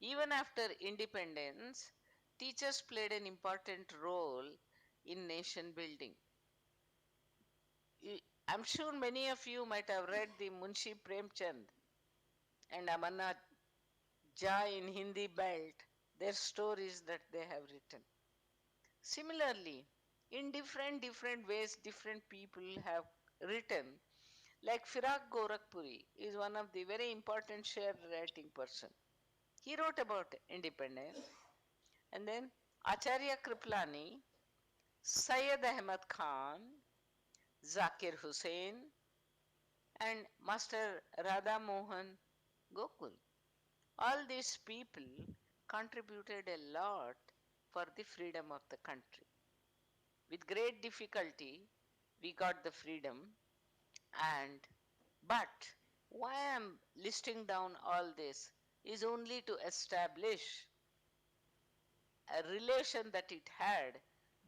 Even after independence, teachers played an important role in nation building. I'm sure many of you might have read the Munshi Premchand and Amarnath Jha in Hindi belt, their stories that they have written. Similarly, in different ways, different people have written. Like Firak Gorakhpuri is one of the very important shared writing person. He wrote about independence. And then Acharya Kriplani, Syed Ahmad Khan, Zakir Hussain, and Master Radha Mohan Gokul. All these people contributed a lot for the freedom of the country. With great difficulty, we got the freedom, and but why I'm listing down all this is only to establish a relation that it had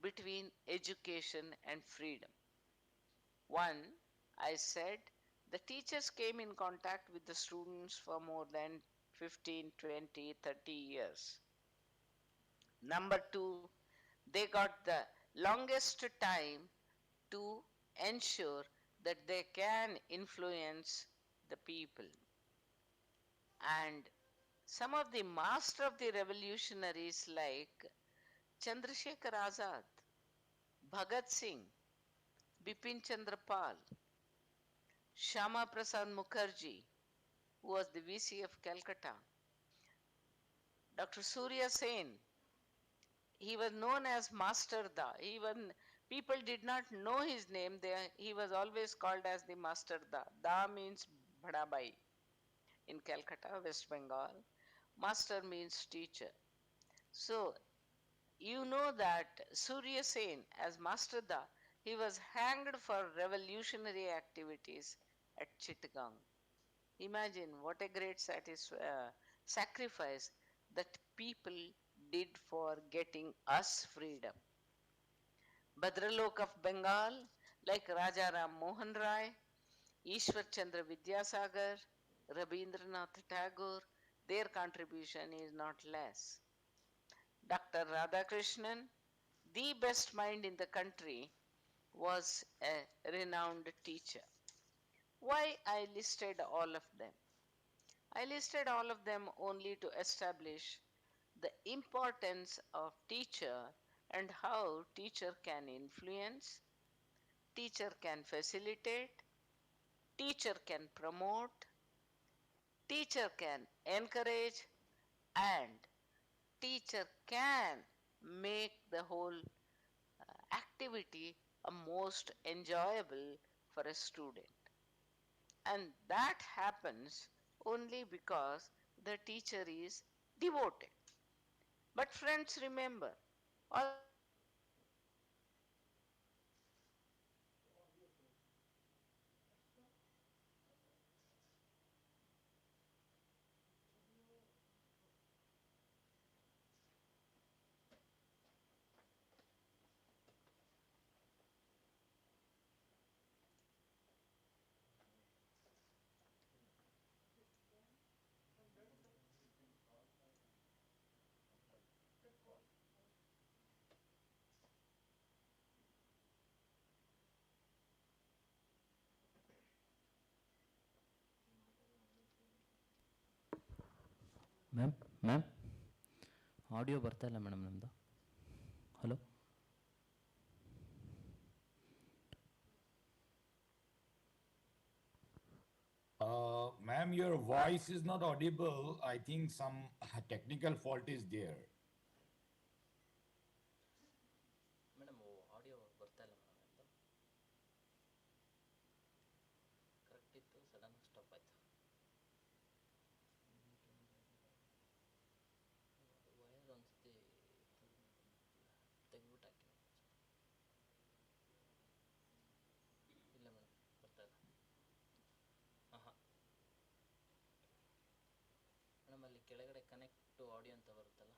between education and freedom. One, I said, the teachers came in contact with the students for more than 15, 20, 30 years. Number two, they got the longest time to ensure that they can influence the people. And some of the master of the revolutionaries like Chandrasekhar Azad, Bhagat Singh, Bipin Chandra Pal, Shama Prasad Mukherjee, who was the VC of Calcutta, Dr. Surya Sen, he was known as Master Da. Even people did not know his name. He was always called as the Master Da. Da means Bhadabai in Calcutta, West Bengal. Master means teacher. So you know that Surya Sen, as Master Da, he was hanged for revolutionary activities at Chittagong. Imagine what a great sacrifice that people did for getting us freedom. Bhadralok of Bengal, like Raja Ram Mohan Rai, Ishwar Chandra Vidyasagar, Rabindranath Tagore, their contribution is not less. Dr. Radhakrishnan, the best mind in the country, was a renowned teacher. Why I listed all of them? I listed all of them only to establish the importance of teacher and how teacher can influence, teacher can facilitate, teacher can promote, teacher can encourage, and teacher can make the whole activity a most enjoyable for a student. And that happens only because the teacher is devoted. But friends, remember, all ma'am audio ಬರ್ತಾ ಇಲ್ಲ madam ನಮ್ಮದು. Hello Ma'am, your voice is not audible. I think some technical fault is there. Madam audio ಬರ್ತಾ ಇಲ್ಲ madam ನಮ್ಮದು. Correct ಇತ್ತು, ಸಡನ್ನಾಗಿ stop ಆಯಿತು. Wire ಒಂದ್ಸತಿ ತೆಗ್ಬಿಟ್ಟು ಹಾಕಿ. ಇಲ್ಲ ಮೇಡಮ್ ಬರ್ತಾ ಇಲ್ಲ. ಹಾಂ ಮೇಡಮ್ ಅಲ್ಲಿ ಕೆಳಗಡೆ ಕನೆಕ್ಟ್ ಟು ಆಡಿಯೋ ಅಂತ ಬರುತ್ತಲ್ಲ,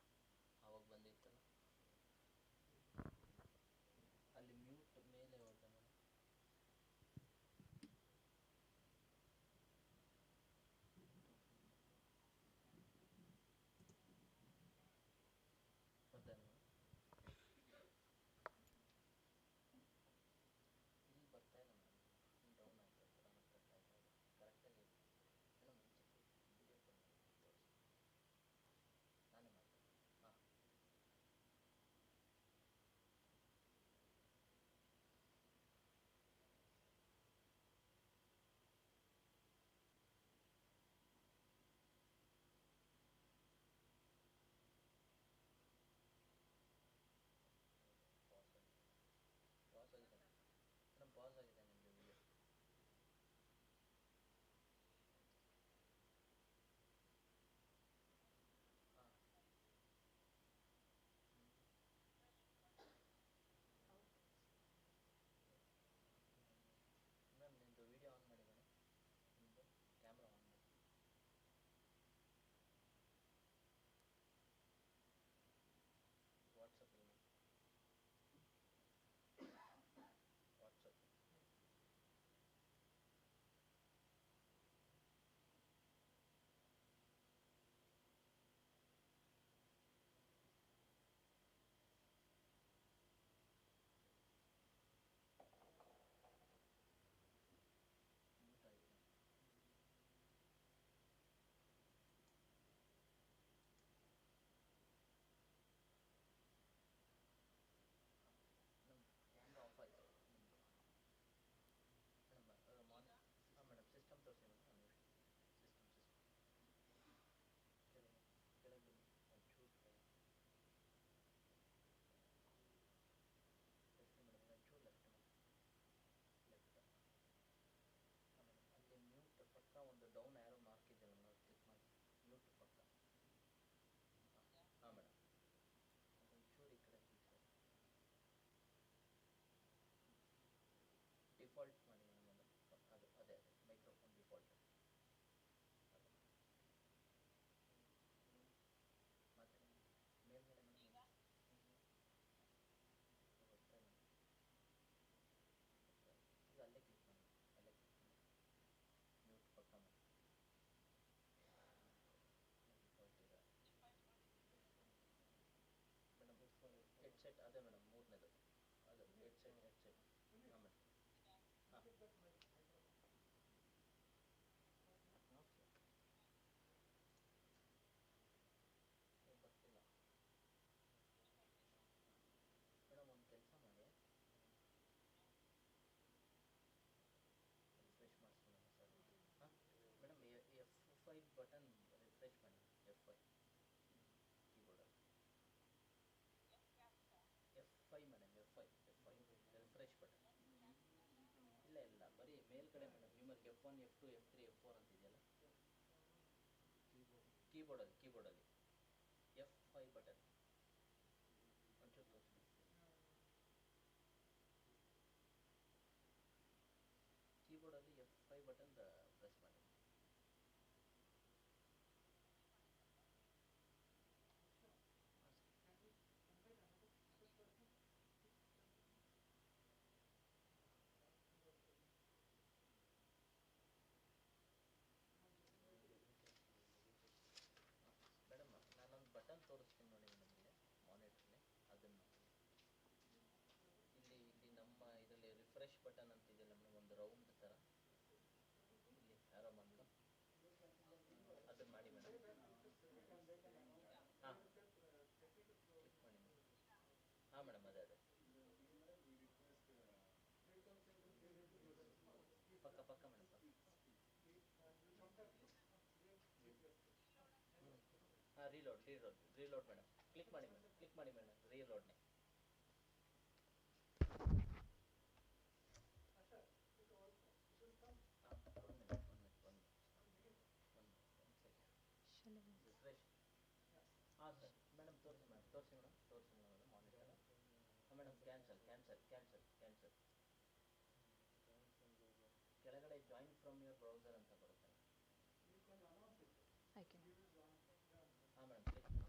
I can.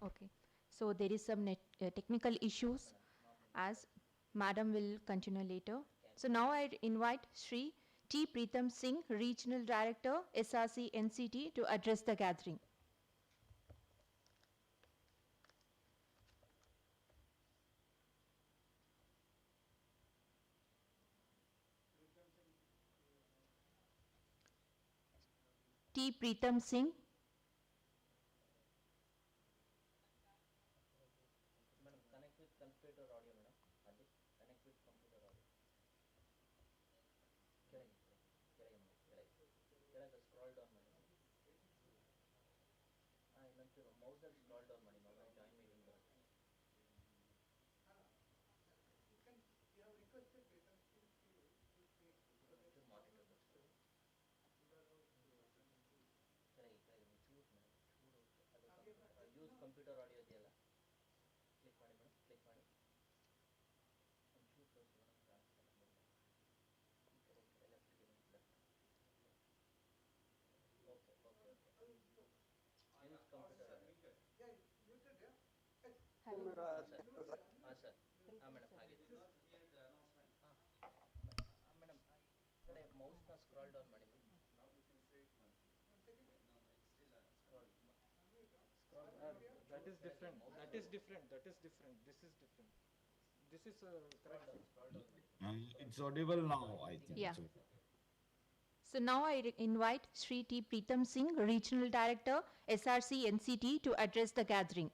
Okay. So there is some technical issues as Madam will continue later. So now I invite Sri T. Preetham Singh, Regional Director, SRC-NCTE to address the gathering. T. Preetham Singh. That is different. That is different. That is different. This is different. This is correct. It's audible now, I think. Yeah. So. So now I invite Sri T. Preetham Singh, Regional Director, SRC-NCTE to address the gathering.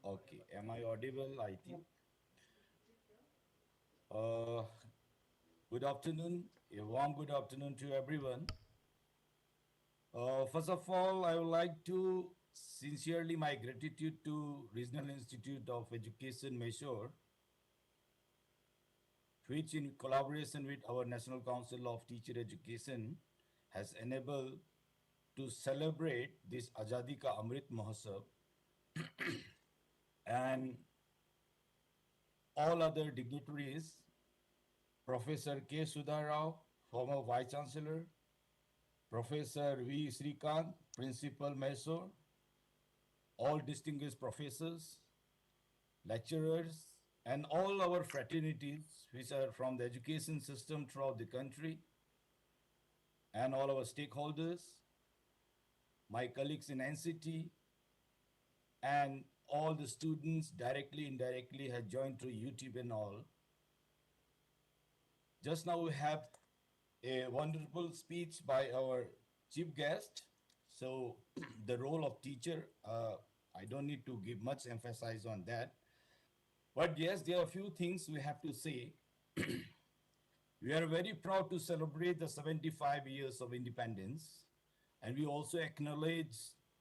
Okay, am I audible? I think. Uh, Good afternoon, a warm good afternoon to everyone. First of all, I would like to sincerely my gratitude to Regional Institute of Education, Mysuru, which in collaboration with our National Council of Teacher Education has enabled to celebrate this Azadi Ka Amrit Mahotsav and all other dignitaries, Professor K. Sudharao, former Vice Chancellor, Professor V. Srikant, Principal Mysore, all distinguished professors, lecturers, and all our fraternities which are from the education system throughout the country, and all our stakeholders, my colleagues in NCT, and all the students directly, indirectly have joined through YouTube and all. Just now we have a wonderful speech by our chief guest. So the role of teacher, I don't need to give much emphasis on that. But yes, there are a few things we have to say. We are very proud to celebrate the 75 years of independence, and we also acknowledge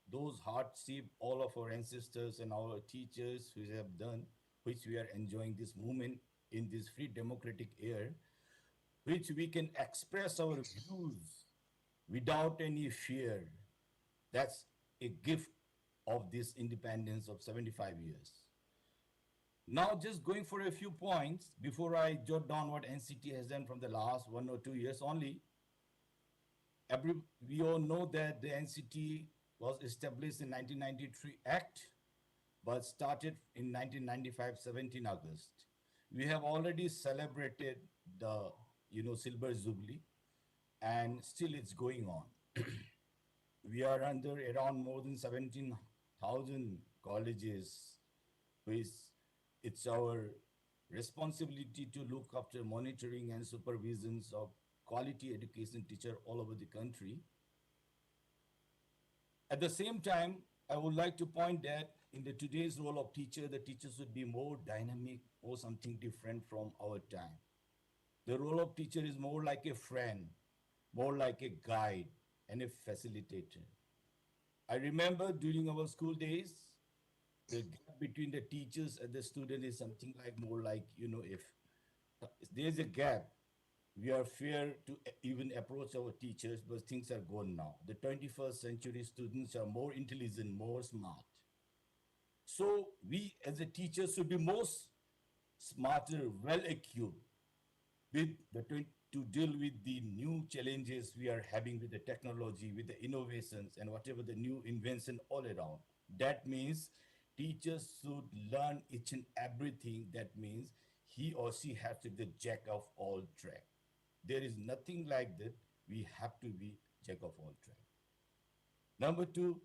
those hardship all of our ancestors and our teachers who have done, which we are enjoying this moment in this free democratic air, which we can express our views without any fear. That's a gift of this independence of 75 years. Now, just going for a few points before I jot down what NCT has done from the last 1 or 2 years only. We all know that the NCT was established in 1993 Act, but started in 1995, 17 August. We have already celebrated the silver jubilee, and still it's going on. We are under around more than 17,000 colleges, which it's our responsibility to look after monitoring and supervisions of quality education teacher all over the country. At the same time, I would like to point that in the today's role of teacher, the teacher should be more dynamic or something different from our time. The role of teacher is more like a friend, more like a guide and a facilitator. I remember during our school days, the gap between the teachers and the student is something like more like, if there's a gap, we are fear to even approach our teachers, but things are gone now. The 21st century students are more intelligent, more smart. So we as a teacher should be more smarter, well equipped with to deal with the new challenges we are having with the technology, with the innovations and whatever the new invention all around. That means teachers should learn each and everything. That means he or she has to be the jack of all trades. There is nothing like that. We have to be jack of all trades. Number two,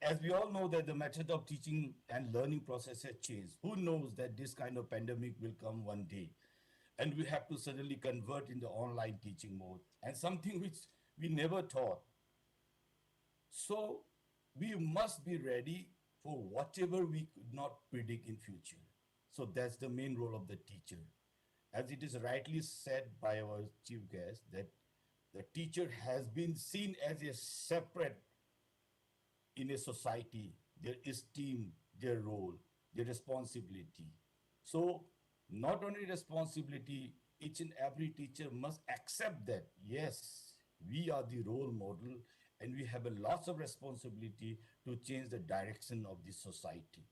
as we all know that the method of teaching and learning process has changed. Who knows that this kind of pandemic will come one day, and we have to suddenly convert in the online teaching mode, and something which we never taught. So we must be ready for whatever we could not predict in future. So that's the main role of the teacher. As it is rightly said by our chief guest, that the teacher has been seen as a separate in a society, their esteem, their role, their responsibility. So not only responsibility, each and every teacher must accept that, yes, we are the role model and we have a lots of responsibility to change the direction of the society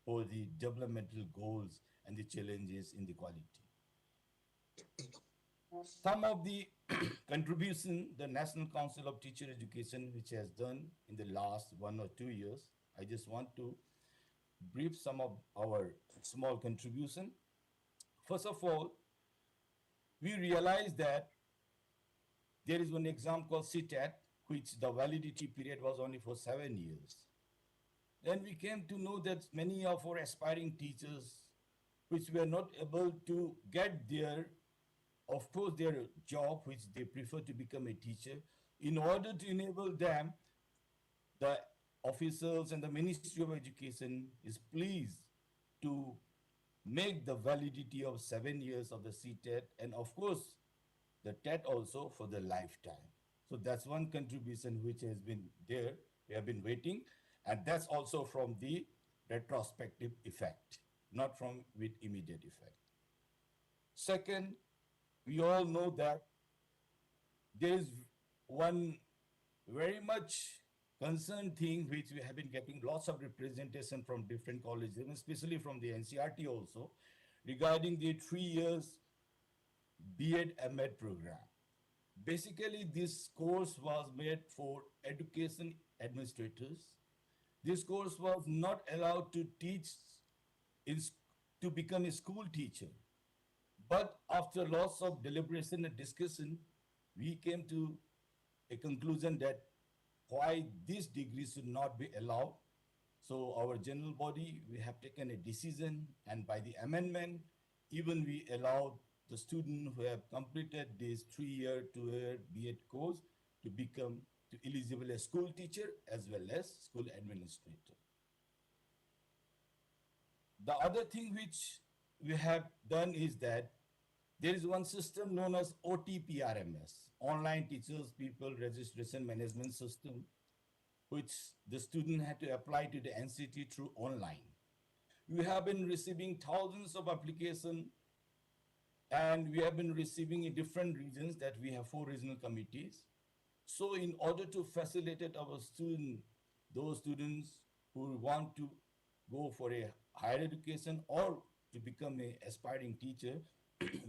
for the developmental goals and the challenges in the quality. Some of the contribution the National Council of Teacher Education, which has done in the last 1 or 2 years, I just want to brief some of our small contribution. First of all, we realized that there is one exam called CTET, which the validity period was only for 7 years. Then we came to know that many of our aspiring teachers, which were not able to get their, of course, their job, which they prefer to become a teacher, in order to enable them, the officials and the Ministry of Education is pleased to make the validity of 7 years of the CTET, and of course, the TET also for the lifetime. So that's one contribution which has been there. We have been waiting, and that's also from the retrospective effect, not from with immediate effect. Second, we all know that there is one very much concerned thing which we have been getting lots of representation from different colleges, and especially from the NCRT also, regarding the 3 years B.Ed M.Ed program. Basically, this course was made for education administrators. This course was not allowed to teach to become a school teacher. But after lots of deliberation and discussion, we came to a conclusion that why this degree should not be allowed. So our general body, we have taken a decision, and by the amendment, even we allowed the student who have completed this 3-year, 2-year B.Ed course to become eligible as school teacher as well as school administrator. The other thing which we have done is that there is one system known as OTPRMS, Online Teachers People Registration Management System, which the student had to apply to the NCT through online. We have been receiving thousands of applications, and we have been receiving in different regions, that we have 4 regional committees. So in order to facilitate our students, those students who want to go for a higher education or to become an aspiring teacher,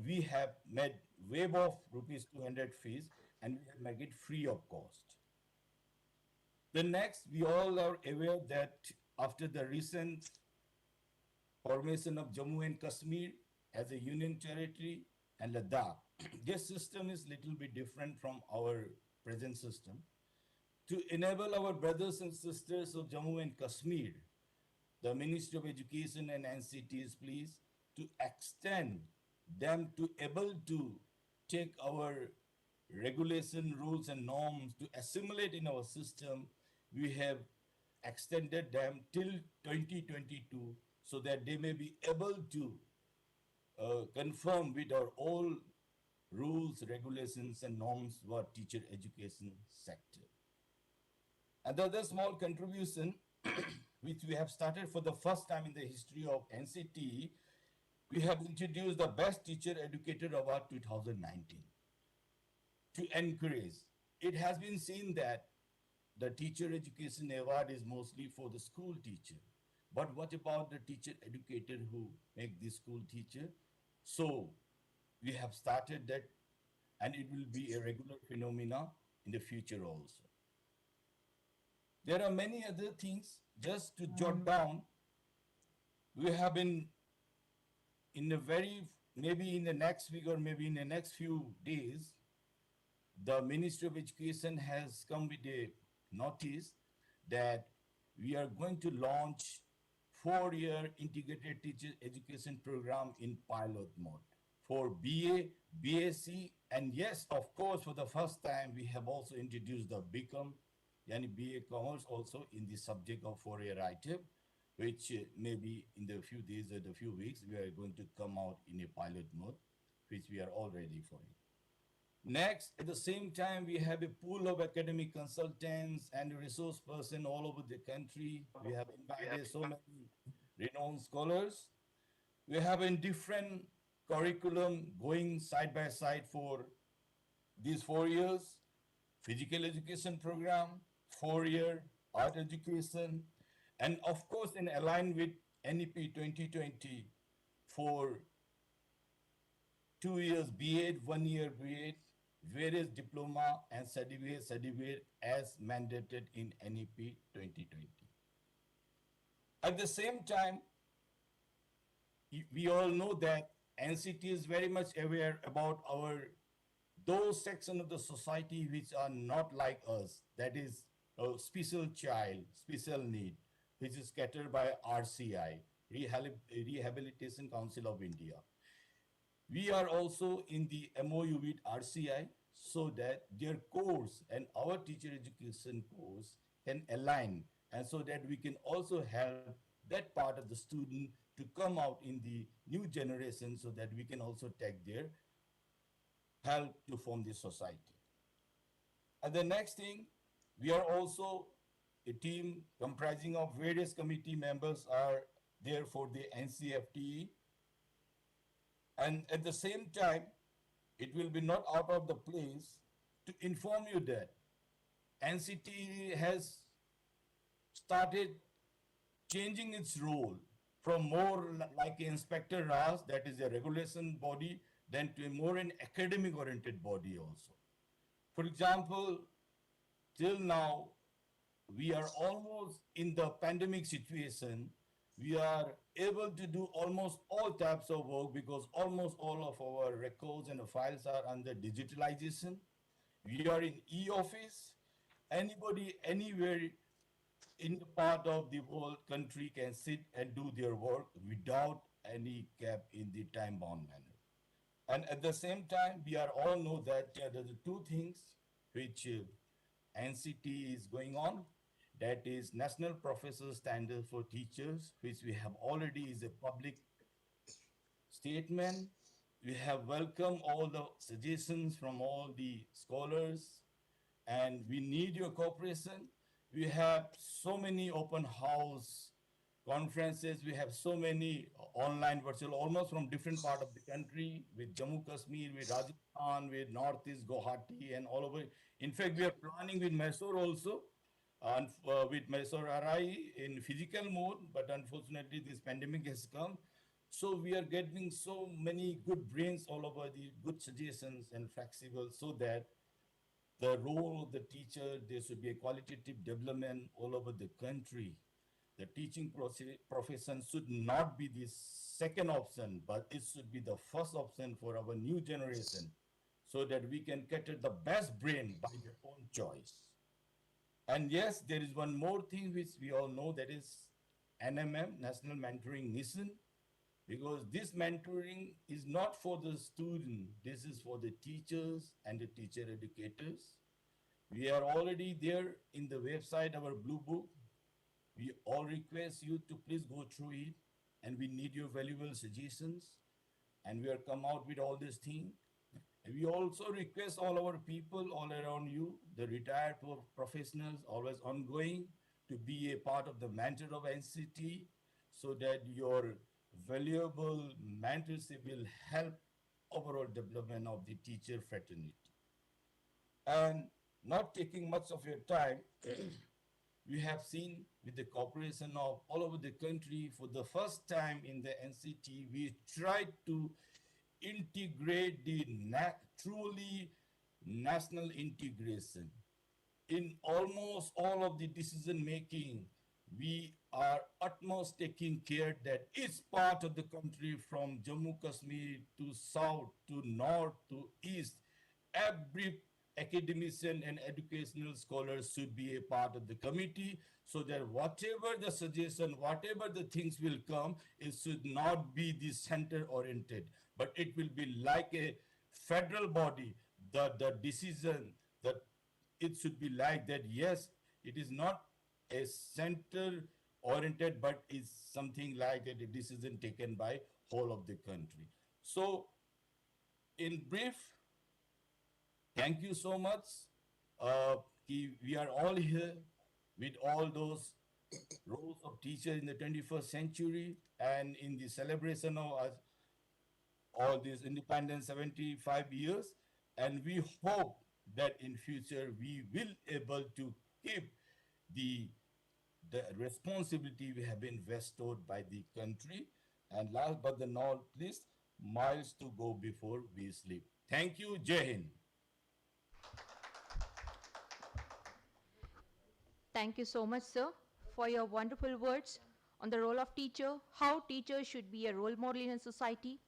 we have made waive of rupees 200 fees, and we have made it free of cost. The next, we all are aware that after the recent formation of Jammu and Kashmir as a union territory and Ladakh, this system is little bit different from our present system. To enable our brothers and sisters of Jammu and Kashmir, the Ministry of Education and NCT is pleased to extend them to able to take our regulation, rules and norms to assimilate in our system. We have extended them till 2022 so that they may be able to conform with our all rules, regulations and norms for teacher education sector. And the other small contribution which we have started for the first time in the history of NCTE, we have introduced the Best Teacher Educator Award 2019 to encourage. It has been seen that the Teacher Education Award is mostly for the school teacher. But what about the teacher educator who make the school teacher? So we have started that, and it will be a regular phenomena in the future also. There are many other things just to jot down. We have been in a very, maybe in the next week or maybe in the next few days, the Ministry of Education has come with a notice that we are going to launch 4-year integrated teacher education program in pilot mode for BA, BSc, and yes, of course, for the first time, we have also introduced the BCom, yani BA Commerce also in the subject of 4-year ITEP, which maybe in the few days or the few weeks, we are going to come out in a pilot mode, which we are all ready for it. Next, at the same time, we have a pool of academic consultants and resource person all over the country. We have invited so many renowned scholars. We have a different curriculum going side by side for these 4 years. Physical education program, 4-year art education, and of course, in align with NEP 2020 for 2 years B.Ed, 1 year B.Ed, various diploma and certificate as mandated in NEP 2020. At the same time, we all know that NCT is very much aware about those sections of the society which are not like us, that is a special child, special need, which is catered by RCI, Rehabilitation Council of India. We are also in the MOU with RCI so that their course and our teacher education course can align, and so that we can also help that part of the student to come out in the new generation so that we can also take their help to form this society. And the next thing, we are also a team comprising of various committee members are there for the NCFTE. And at the same time, it will be not out of the place to inform you that NCTE has started changing its role from more like an Inspector Raj, that is a regulation body, than to a more an academic oriented body also. For example, till now, we are almost in the pandemic situation. We are able to do almost all types of work because almost all of our records and files are under digitalization. We are in e-office. Anybody, anywhere in the part of the world country can sit and do their work without any cap in the time-bound manner. And at the same time, we are all know that there are the two things which NCT is going on. That is National Professor Standard for Teachers, which we have already is a public statement. We have welcomed all the suggestions from all the scholars, and we need your cooperation. We have so many open house conferences. We have so many online virtual, almost from different part of the country, with Jammu Kashmir, with Rajasthan, with Northeast Guwahati, and all over. In fact, we are planning with Mysore also, and with Mysore RIE in physical mode, but unfortunately this pandemic has come. So we are getting so many good brains all over, the good suggestions and flexible, so that the role of the teacher, there should be a qualitative development all over the country. The teaching profession should not be the second option, but it should be the first option for our new generation, so that we can cater the best brain by their own choice. And yes, there is one more thing which we all know, that is NMM, National Mentoring Mission, because this mentoring is not for the student, this is for the teachers and the teacher educators. We are already there in the website, our blue book. We all request you to please go through it, and we need your valuable suggestions, and we are come out with all these things. And we also request all our people all around you, the retired professionals, always ongoing, to be a part of the mentor of NCT, so that your valuable mentorship will help overall development of the teacher fraternity. And not taking much of your time, we have seen with the cooperation of all over the country, for the first time in the NCT, we tried to integrate the truly national integration. In almost all of the decision making, we are utmost taking care that each part of the country, from Jammu Kashmir to south to north to east, every academician and educational scholars should be a part of the committee, so that whatever the suggestion, whatever the things will come, it should not be the center oriented, but it will be like a federal body. The decision, that it should be like that. Yes, it is not a center oriented, but is something like a decision taken by whole of the country. So in brief, thank you so much. We are all here with all those roles of teacher in the 21st century, and in the celebration of all these independence 75 years. And we hope that in future we will able to keep the responsibility we have been bestowed by the country. And last but not least, miles to go before we sleep. Thank you. Jai Hind. Thank you so much, sir, for your wonderful words on the role of teacher, how teachers should be a role model in a society.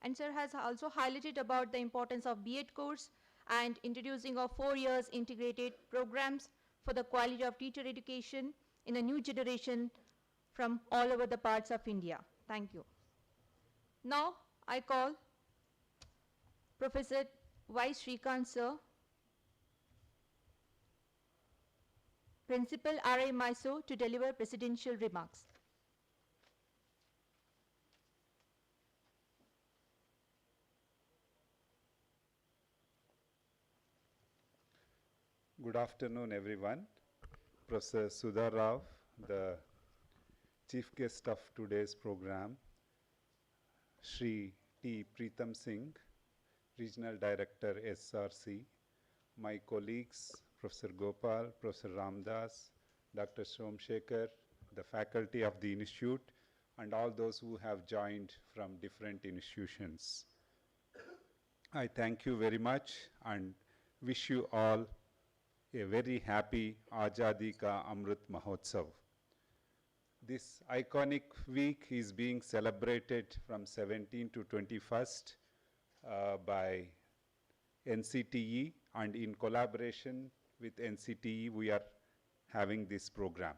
And sir has also highlighted about the importance of B.Ed course and introducing of 4 years integrated programs for the quality of teacher education in a new generation from all over the parts of India. Thank you. Now I call Professor Y. Srikanth, sir, Principal RIE Mysuru, to deliver presidential remarks. Good afternoon, everyone. Professor Sudha Rao, the chief guest of today's program, Shri T. Preetham Singh, Regional Director, SRC, my colleagues, Professor Gopal, Professor Ramdas, Dr. Somshekhar, the faculty of the institute, and all those who have joined from different institutions. I thank you very much and wish you all a very happy Azadi Ka Amrit Mahotsav. This iconic week is being celebrated from 17 to 21st by NCTE, and in collaboration with NCTE we are having this program.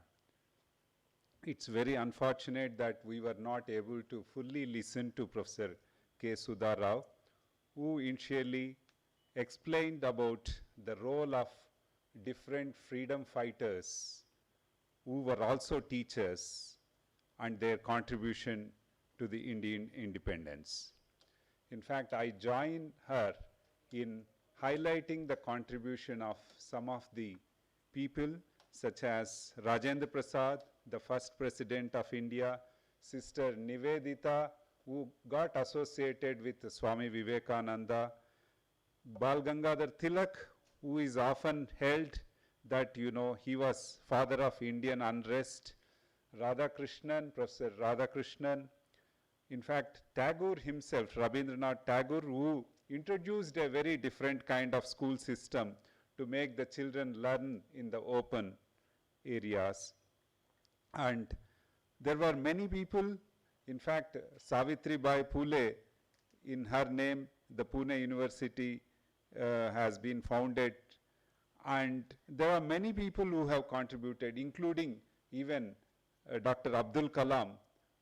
it's very unfortunate that we were not able to fully listen to Professor K. Sudha Rao, who initially explained about the role of different freedom fighters who were also teachers and their contribution to the Indian independence. In fact, I join her in highlighting the contribution of some of the people such as Rajendra Prasad, the first President of India, Sister Nivedita, who got associated with Swami Vivekananda, Bal Gangadhar Tilak, who is often held that, you know, he was father of Indian unrest, Radhakrishnan, Professor Radhakrishnan. In fact, Tagore himself, Rabindranath Tagore, who introduced a very different kind of school system to make the children learn in the open areas. And there were many people, in fact, Savitribai Phule, in her name, the Pune University has been founded. And there are many people who have contributed, including even Dr. Abdul Kalam,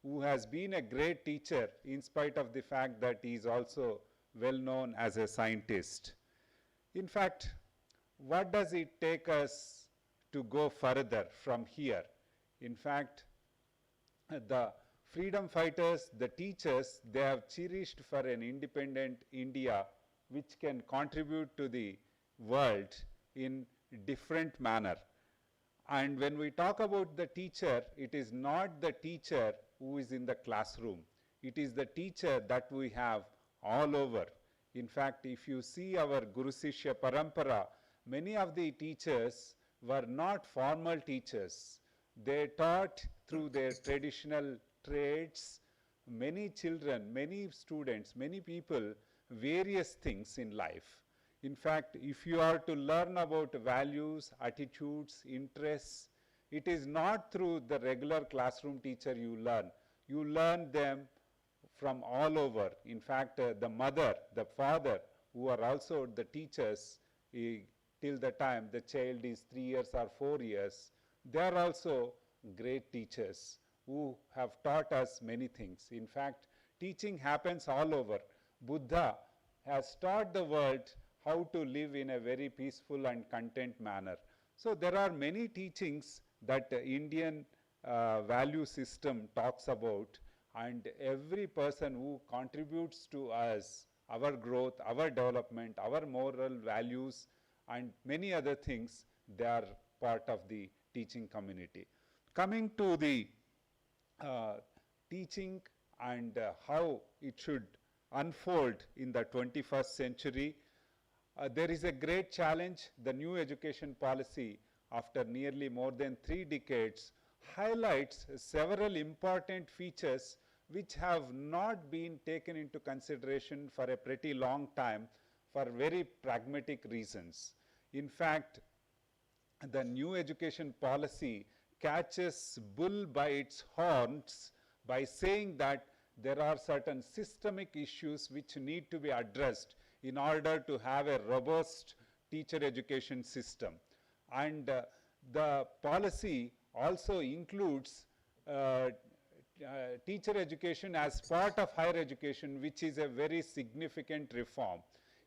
who has been a great teacher in spite of the fact that he is also well known as a scientist. In fact, what does it take us to go further from here? In fact, the freedom fighters, the teachers, they have cherished for an independent India which can contribute to the world in different manner. And when we talk about the teacher, it is not the teacher who is in the classroom. It is the teacher that we have all over. In fact, if you see our Guru Sishya Parampara, many of the teachers were not formal teachers. They taught through their traditional trades, many children, many students, many people, various things in life. In fact, if you are to learn about values, attitudes, interests, it is not through the regular classroom teacher you learn. You learn them from all over. In fact, the mother, the father, who are also the teachers till the time the child is 3 years or 4 years, they are also great teachers who have taught us many things. In fact, teaching happens all over. Buddha has taught the world how to live in a very peaceful and content manner. So there are many teachings that the Indian value system talks about, and every person who contributes to us, our growth, our development, our moral values, and many other things, they are part of the teaching community. Coming to the teaching and how it should unfold in the 21st century, there is a great challenge. The new education policy, after nearly more than 3 decades, highlights several important features which have not been taken into consideration for a pretty long time for very pragmatic reasons. In fact, the new education policy catches bull by its horns by saying that there are certain systemic issues which need to be addressed in order to have a robust teacher education system. And the policy also includes teacher education as part of higher education, which is a very significant reform.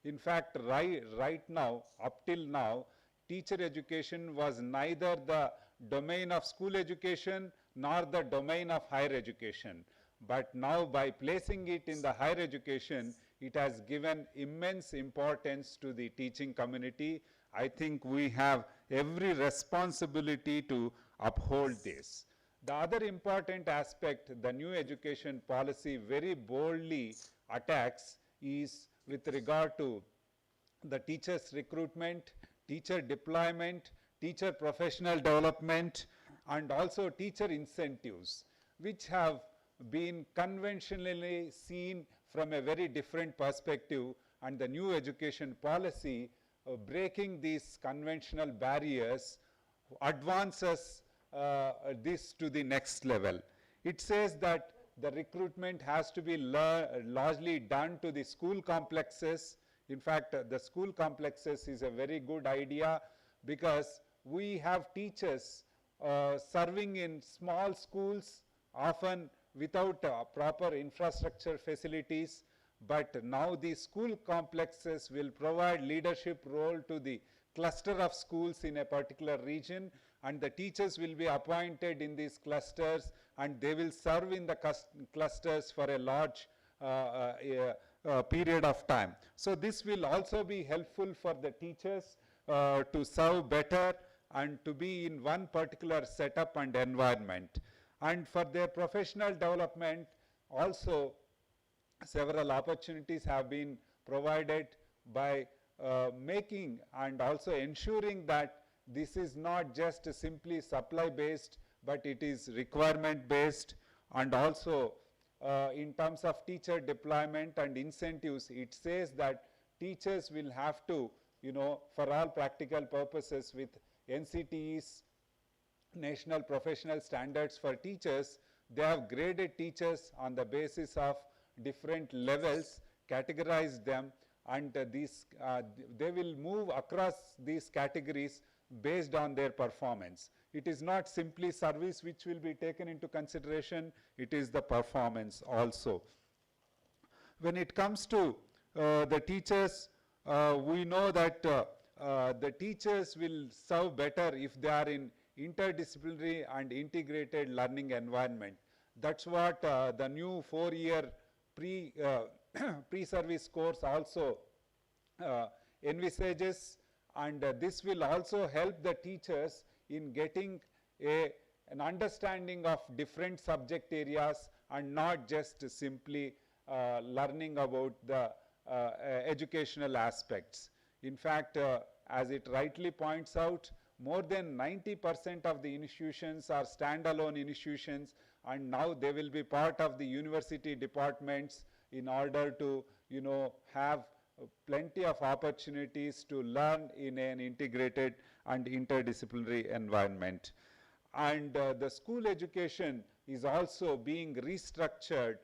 In fact, right now, up till now, teacher education was neither the domain of school education nor the domain of higher education. But now, by placing it in the higher education, it has given immense importance to the teaching community. I think we have every responsibility to uphold this. The other important aspect the new education policy very boldly attacks is with regard to the teachers' recruitment, teacher deployment, teacher professional development, and also teacher incentives, which have been conventionally seen from a very different perspective, and the new education policy breaking these conventional barriers advances this to the next level. It says that the recruitment has to be largely done to the school complexes. In fact, the school complexes is a very good idea because we have teachers serving in small schools, often without proper infrastructure facilities. But now the school complexes will provide leadership role to the cluster of schools in a particular region, and the teachers will be appointed in these clusters, and they will serve in the clusters for a large period of time. So this will also be helpful for the teachers to serve better and to be in one particular setup and environment. And for their professional development also, several opportunities have been provided by making and also ensuring that this is not just simply supply based, but it is requirement based. And also in terms of teacher deployment and incentives, it says that teachers will have to, for all practical purposes, with NCTE's National Professional Standards for Teachers, they have graded teachers on the basis of different levels, categorized them, and they will move across these categories based on their performance. It is not simply service which will be taken into consideration, it is the performance also. When it comes to the teachers, we know that the teachers will serve better if they are in interdisciplinary and integrated learning environment. That's what the new 4-year pre-service course also envisages, and this will also help the teachers in getting an understanding of different subject areas and not just simply learning about the educational aspects. In fact, as it rightly points out, more than 90% of the institutions are standalone institutions, and now they will be part of the university departments in order to have plenty of opportunities to learn in an integrated and interdisciplinary environment. And the school education is also being restructured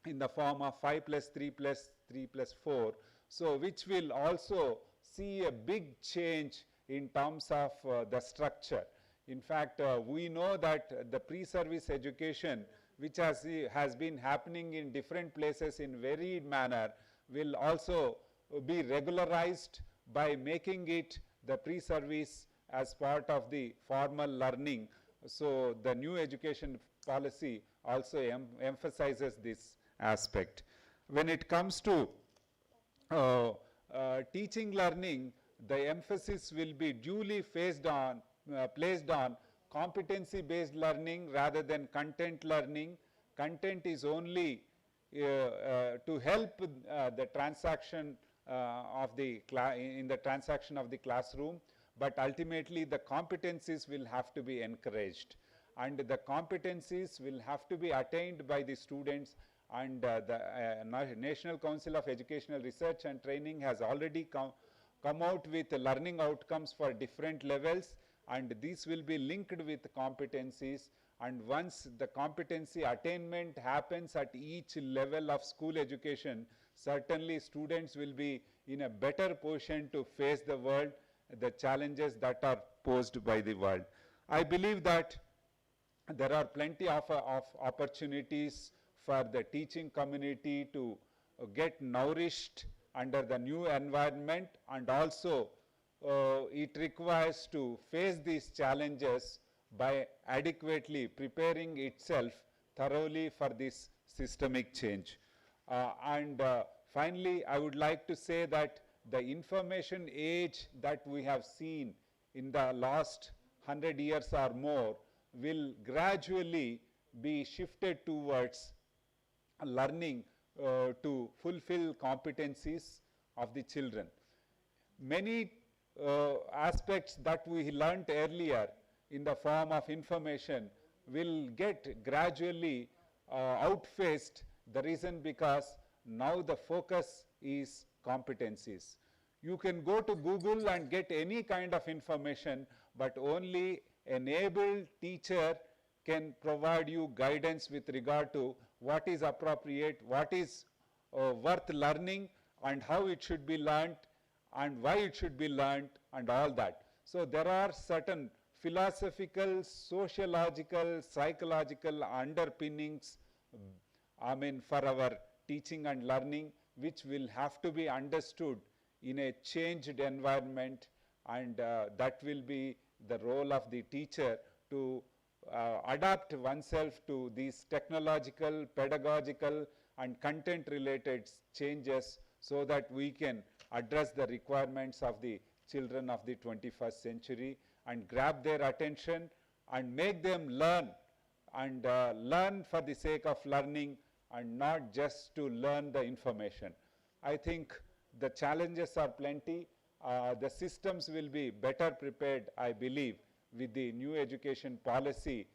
in the form of 5+3+3+4, so which will also see a big change in terms of the structure. In fact, we know that the pre-service education, which has been happening in different places in varied manner, will also be regularized by making it the pre-service as part of the formal learning. So the new education policy also emphasizes this aspect. When it comes to teaching learning, the emphasis will be duly placed on competency-based learning rather than content learning. Content is only to help the transaction in the transaction of the classroom, but ultimately the competencies will have to be encouraged, and the competencies will have to be attained by the students. And the National Council of Educational Research and Training has already come out with learning outcomes for different levels, and these will be linked with competencies. And once the competency attainment happens at each level of school education, certainly students will be in a better position to face the world, the challenges that are posed by the world. I believe that there are plenty of opportunities for the teaching community to get nourished under the new environment, and also it requires to face these challenges by adequately preparing itself thoroughly for this systemic change. Finally, I would like to say that the information age that we have seen in the last 100 years or more will gradually be shifted towards learning to fulfill competencies of the children. Many aspects that we learnt earlier in the form of information will get gradually outfaced. The reason because now the focus is competencies. You can go to Google and get any kind of information, but only an able teacher can provide you guidance with regard to what is appropriate, what is worth learning, and how it should be learnt, and why it should be learnt, and all that. So there are certain philosophical, sociological, psychological underpinnings, for our teaching and learning, which will have to be understood in a changed environment, and that will be the role of the teacher to adapt oneself to these technological, pedagogical and content related changes, so that we can address the requirements of the children of the 21st century and grab their attention and make them learn, and learn for the sake of learning and not just to learn the information. I think the challenges are plenty. The systems will be better prepared, I believe, with the new education policy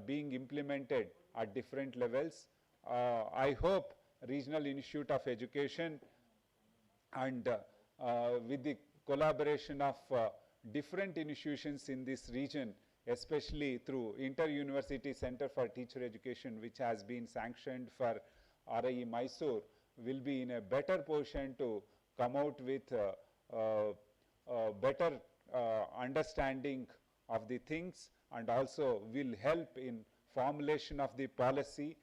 being implemented at different levels. I hope Regional Institute of Education and with the collaboration of different institutions in this region, especially through Inter-University Center for Teacher Education, which has been sanctioned for RIE Mysuru, will be in a better position to come out with better understanding of the things, and also will help in formulation of the policy.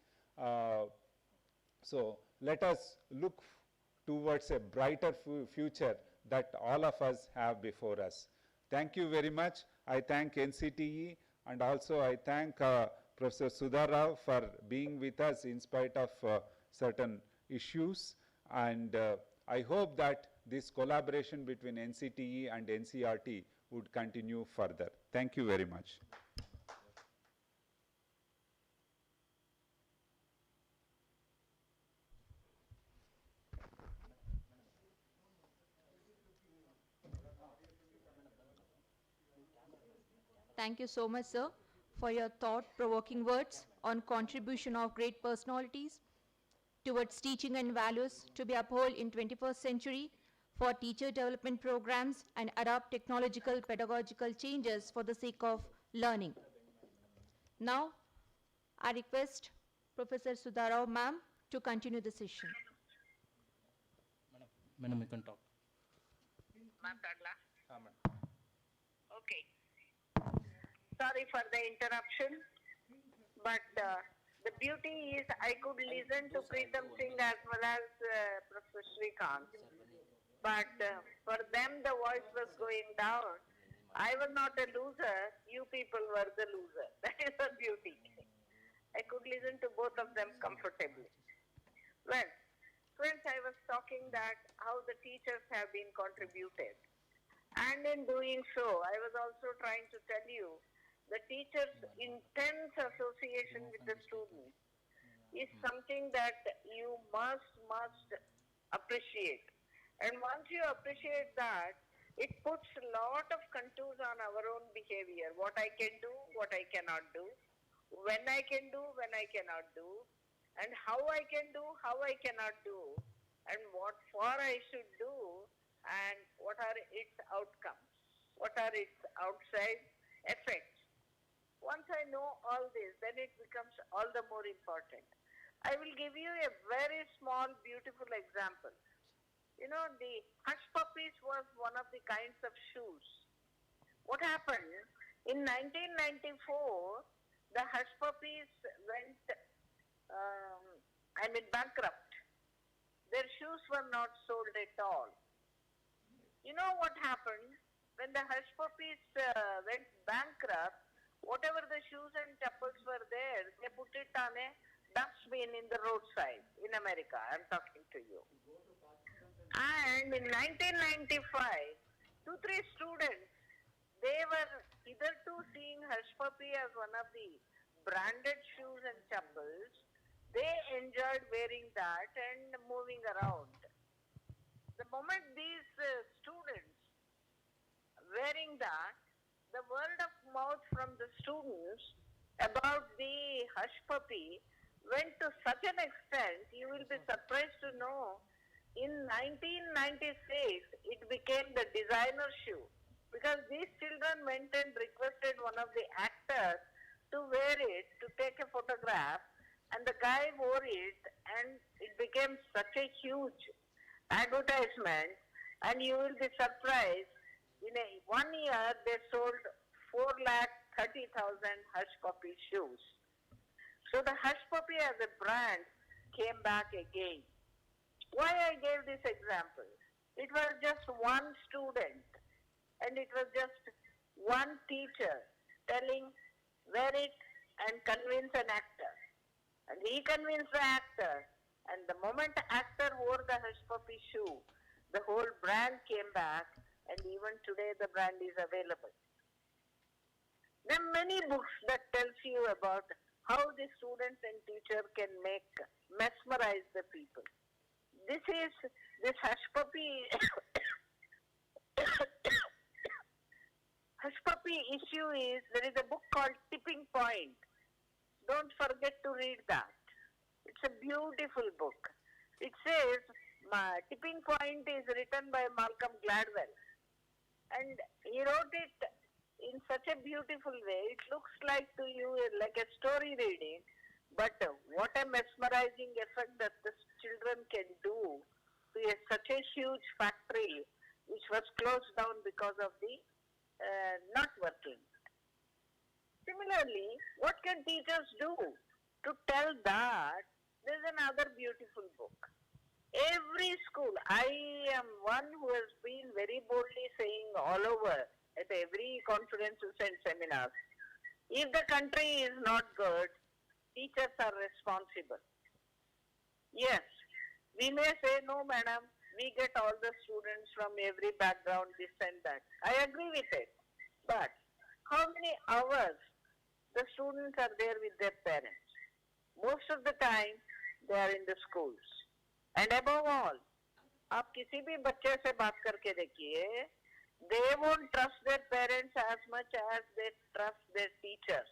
So let us look towards a brighter future that all of us have before us. Thank you very much. I thank NCTE, and also I thank Professor Sudha Rao for being with us in spite of certain issues, and I hope that this collaboration between NCTE and NCRT would continue further. Thank you very much. Thank you so much, sir, for your thought-provoking words on contribution of great personalities towards teaching and values to be upheld in 21st century for teacher development programs and adopt technological pedagogical changes for the sake of learning. Now, I request Professor Sudha Rao ma'am to continue the session. Madam, you can talk. Okay. Sorry for the interruption, but the beauty is I could listen to Preetam Singh as well as Professor Srikanth, but for them the voice was going down. I was not a loser, you people were the loser. That is the beauty. I could listen to both of them comfortably. Well, friends, I was talking that how the teachers have been contributed. And in doing so, I was also trying to tell you the teachers' intense association with the students is something that you must appreciate. And once you appreciate that, it puts a lot of contours on our own behavior, what I can do, what I cannot do, when I can do, when I cannot do, and how I can do, how I cannot do, and what for I should do, and what are its outcomes, what are its outside effects. Once I know all this, then it becomes all the more important. I will give you a very small, beautiful example. You know, the hush puppies was one of the kinds of shoes. What happened? In 1994, the hush puppies went, bankrupt. Their shoes were not sold at all. You know what happened? When the hush puppies went bankrupt, whatever the shoes and chappals were there, they put it on a dustbin in the roadside in America. I'm talking to you. And in 1995, 2-3 students, they were hitherto seeing hush puppy as one of the branded shoes and chappals. They enjoyed wearing that and moving around. The moment these students wearing that, the word of mouth from the students about the hush puppy went to such an extent, you will be surprised to know, in 1996, it became the designer shoe. Because these children went and requested one of the actors to wear it, to take a photograph, and the guy wore it, and it became such a huge advertisement, and you will be surprised, in 1 year they sold 4,30,000 Hush Puppy shoes. So the Hush Puppy as a brand came back again. Why I gave this example? It was just one student and it was just one teacher telling, wear it and convince an actor. And he convinced the actor, and the moment the actor wore the Hush Puppy shoe, the whole brand came back, and even today the brand is available. There are many books that tells you about how the student and teacher can mesmerize the people. This Hush Puppy Hush Puppy issue is, there is a book called Tipping Point. Don't forget to read that. It's a beautiful book. It says, Tipping Point is written by Malcolm Gladwell. And he wrote it in such a beautiful way. It looks like to you like a story reading, but what a mesmerizing effect that the children can do to such a huge factory which was closed down because of the not working. Similarly, what can teachers do to tell that? There's another beautiful book. Every school, I am one who has been very boldly saying all over at every conferences and seminars, if the country is not good, teachers are responsible. Yes, we may say, no madam, we get all the students from every background, this and that. I agree with it. But how many hours the students are there with their parents? Most of the time, they are in the schools. And above all, आप किसी भी बच्चे से बात करके देखिए, they won't trust their parents as much as they trust their teachers.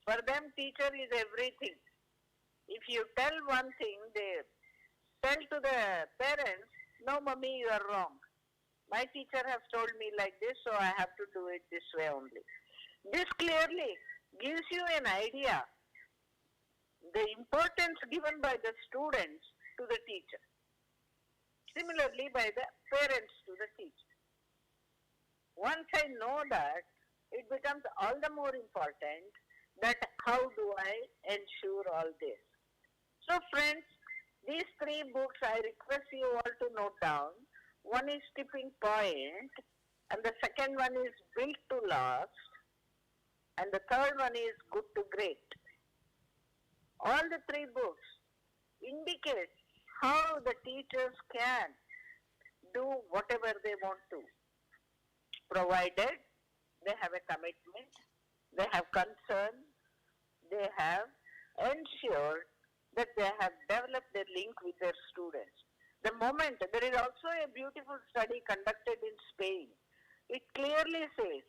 For them, teacher is everything. If you tell one thing, they tell to the parents, no mummy, you are wrong. My teacher has told me like this, so I have to do it this way only. This clearly gives you an idea the importance given by the students to the teacher. Similarly, by the parents to the teacher. Once I know that, it becomes all the more important that how do I ensure all this. So friends, these three books I request you all to note down. One is Tipping Point, and the second one is Built to Last, and the third one is Good to Great. All the three books indicate how the teachers can do whatever they want to, provided they have a commitment, they have concern, they have ensured that they have developed a link with their students. The moment, there is also a beautiful study conducted in Spain. It clearly says,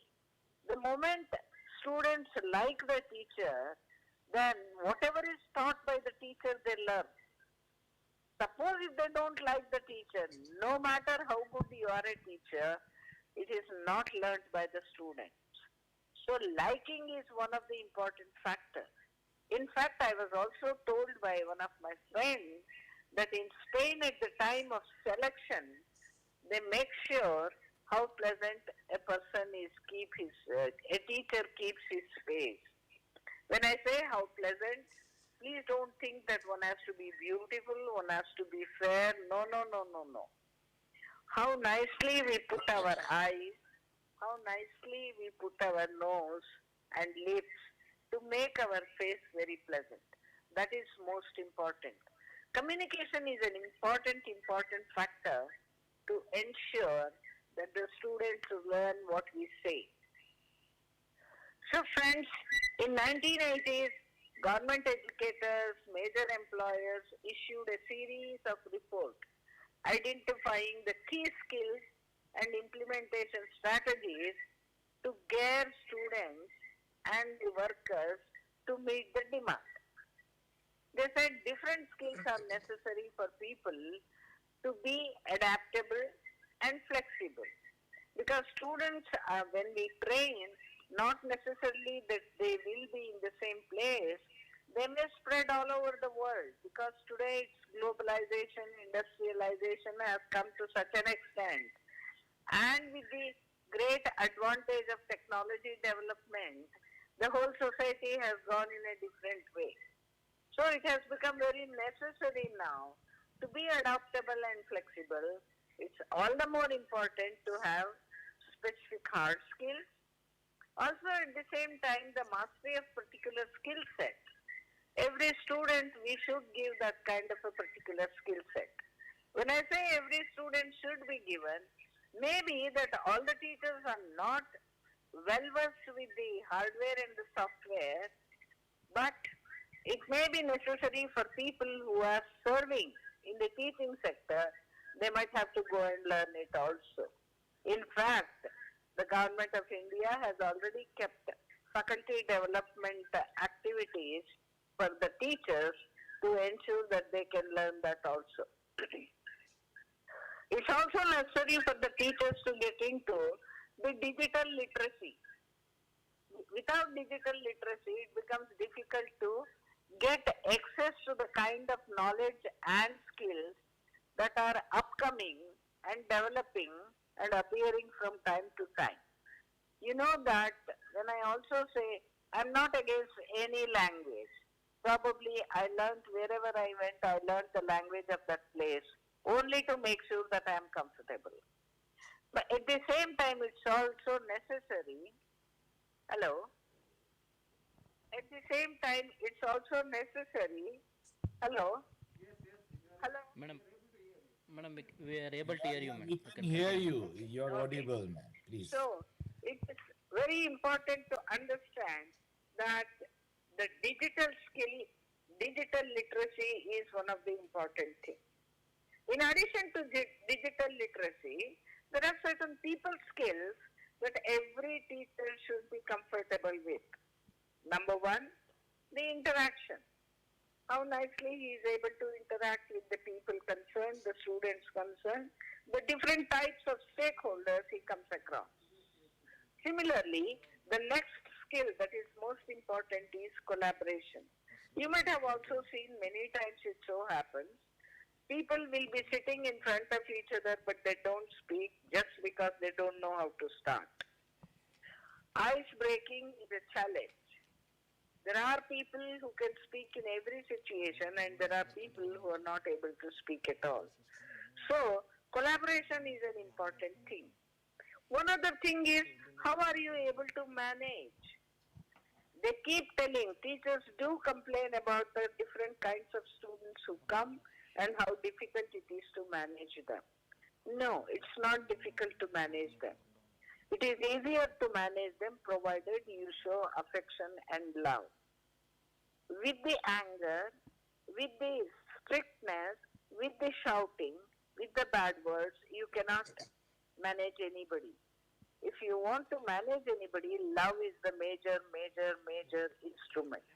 the moment students like the teacher, then whatever is taught by the teacher, they learn. Suppose if they don't like the teacher, no matter how good you are a teacher, it is not learned by the students. So liking is one of the important factors. In fact, I was also told by one of my friends that in Spain at the time of selection, they make sure how pleasant a person is a teacher keeps his face. When I say how pleasant, please don't think that one has to be beautiful, one has to be fair. No, no, no, no, no. How nicely we put our eyes, how nicely we put our nose and lips to make our face very pleasant. That is most important. Communication is an important factor to ensure that the students learn what we say. So friends, in 1980s, government educators, major employers issued a series of reports identifying the key skills and implementation strategies to gear students and the workers to meet the demand. They said different skills are necessary for people to be adaptable and flexible. Because students, when we train, not necessarily that they will be in the same place, they may spread all over the world. Because today it's globalization, industrialization has come to such an extent. And with the great advantage of technology development, the whole society has gone in a different way. So it has become very necessary now to be adaptable and flexible. It's all the more important to have specific hard skills. Also at the same time, the mastery of particular skill sets. Every student, we should give that kind of a particular skill set. When I say every student should be given, maybe that all the teachers are not well versed with the hardware and the software, but it may be necessary for people who are serving in the teaching sector, they might have to go and learn it also. In fact, the government of India has already kept faculty development activities for the teachers to ensure that they can learn that also. It's also necessary for the teachers to get into the digital literacy. Without digital literacy, it becomes difficult to get access to the kind of knowledge and skills that are upcoming and developing and appearing from time to time. You know that when I also say I'm not against any language, probably I learned wherever I went, I learned the language of that place only to make sure that I am comfortable. But at the same time, it's also necessary, hello? At the same time, it's also necessary, hello? Hello? Madam, we are able to hear you, madam. We can hear you. You're audible, ma'am. Please. So, it's very important to understand that the digital skill, digital literacy is one of the important things. In addition to digital literacy, there are certain people skills that every teacher should be comfortable with. Number one, the interaction. How nicely he is able to interact with the people concerned, the students concerned, the different types of stakeholders he comes across. Similarly, the next skill that is most important is collaboration. You might have also seen many times it so happens, people will be sitting in front of each other but they don't speak just because they don't know how to start. Ice breaking is a challenge. There are people who can speak in every situation and there are people who are not able to speak at all. So, collaboration is an important thing. One other thing is, how are you able to manage? They keep telling, teachers do complain about the different kinds of students who come and how difficult it is to manage them. No, it's not difficult to manage them. It is easier to manage them provided you show affection and love. With the anger, with the strictness, with the shouting, with the bad words, you cannot manage anybody. If you want to manage anybody, love is the major instrument.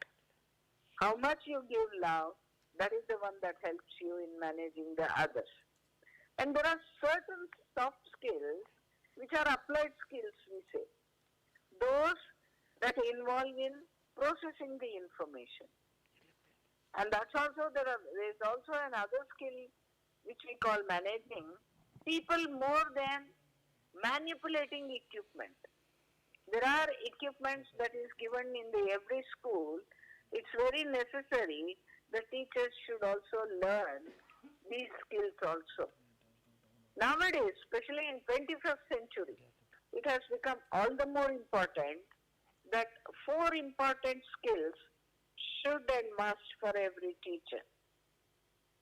How much you give love, that is the one that helps you in managing the others. And there are certain soft skills which are applied skills, we say. Those that involve in processing the information. And that's also, there is also another skill which we call managing people more than manipulating equipment. There are equipments that is given in every school. It's very necessary the teachers should also learn these skills also. Nowadays, especially in 21st century, it has become all the more important that 4 important skills should and must for every teacher.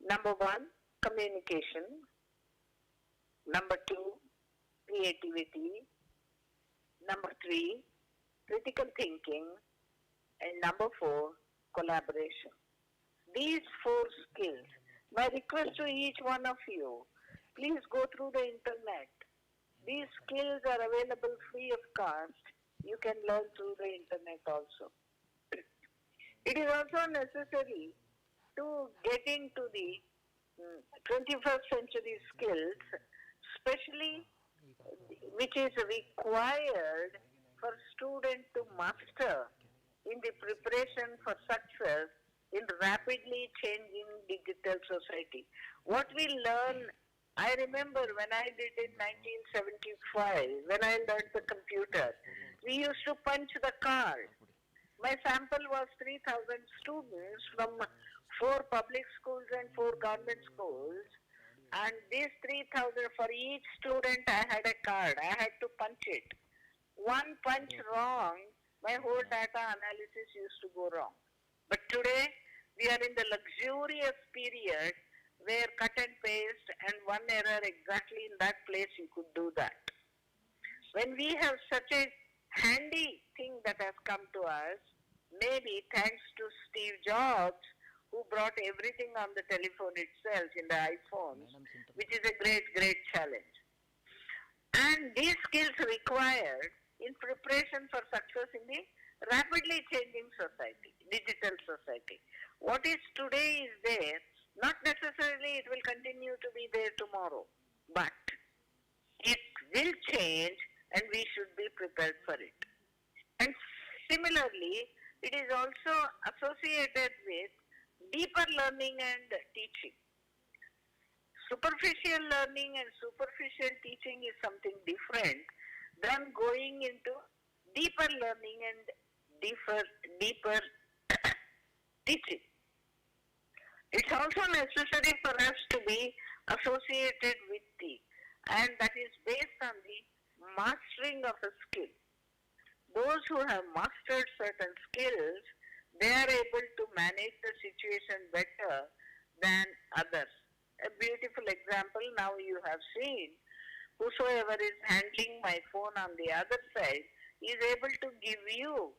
Number 1, communication. Number 2, creativity. Number 3, critical thinking. And number 4, collaboration. These 4 skills, my request to each one of you, please go through the internet. These skills are available free of cost. You can learn through the internet also. It is also necessary to get into the 21st century skills, especially which is required for students to master in the preparation for success in rapidly changing digital society. What we learn I remember when I did in 1975, when I learned the computer, we used to punch the card. My sample was 3,000 students from 4 public schools and 4 government schools. And these 3,000, for each student I had a card. I had to punch it. One punch wrong, my whole data analysis used to go wrong. But today, we are in the luxurious period where cut and paste and one error exactly in that place you could do that. When we have such a handy thing that has come to us, maybe thanks to Steve Jobs, who brought everything on the telephone itself in the iPhones, which is a great, great challenge. And these skills required in preparation for success in the rapidly changing society, digital society. What is today is there, not necessarily it will continue to be there tomorrow, but it will change and we should be prepared for it. And similarly, it is also associated with deeper learning and teaching. Superficial learning and superficial teaching is something different than going into deeper learning and deeper teaching. It's also necessary for us to be associated with and that is based on the mastering of a skill. Those who have mastered certain skills, they are able to manage the situation better than others. A beautiful example now you have seen, whosoever is handling my phone on the other side is able to give you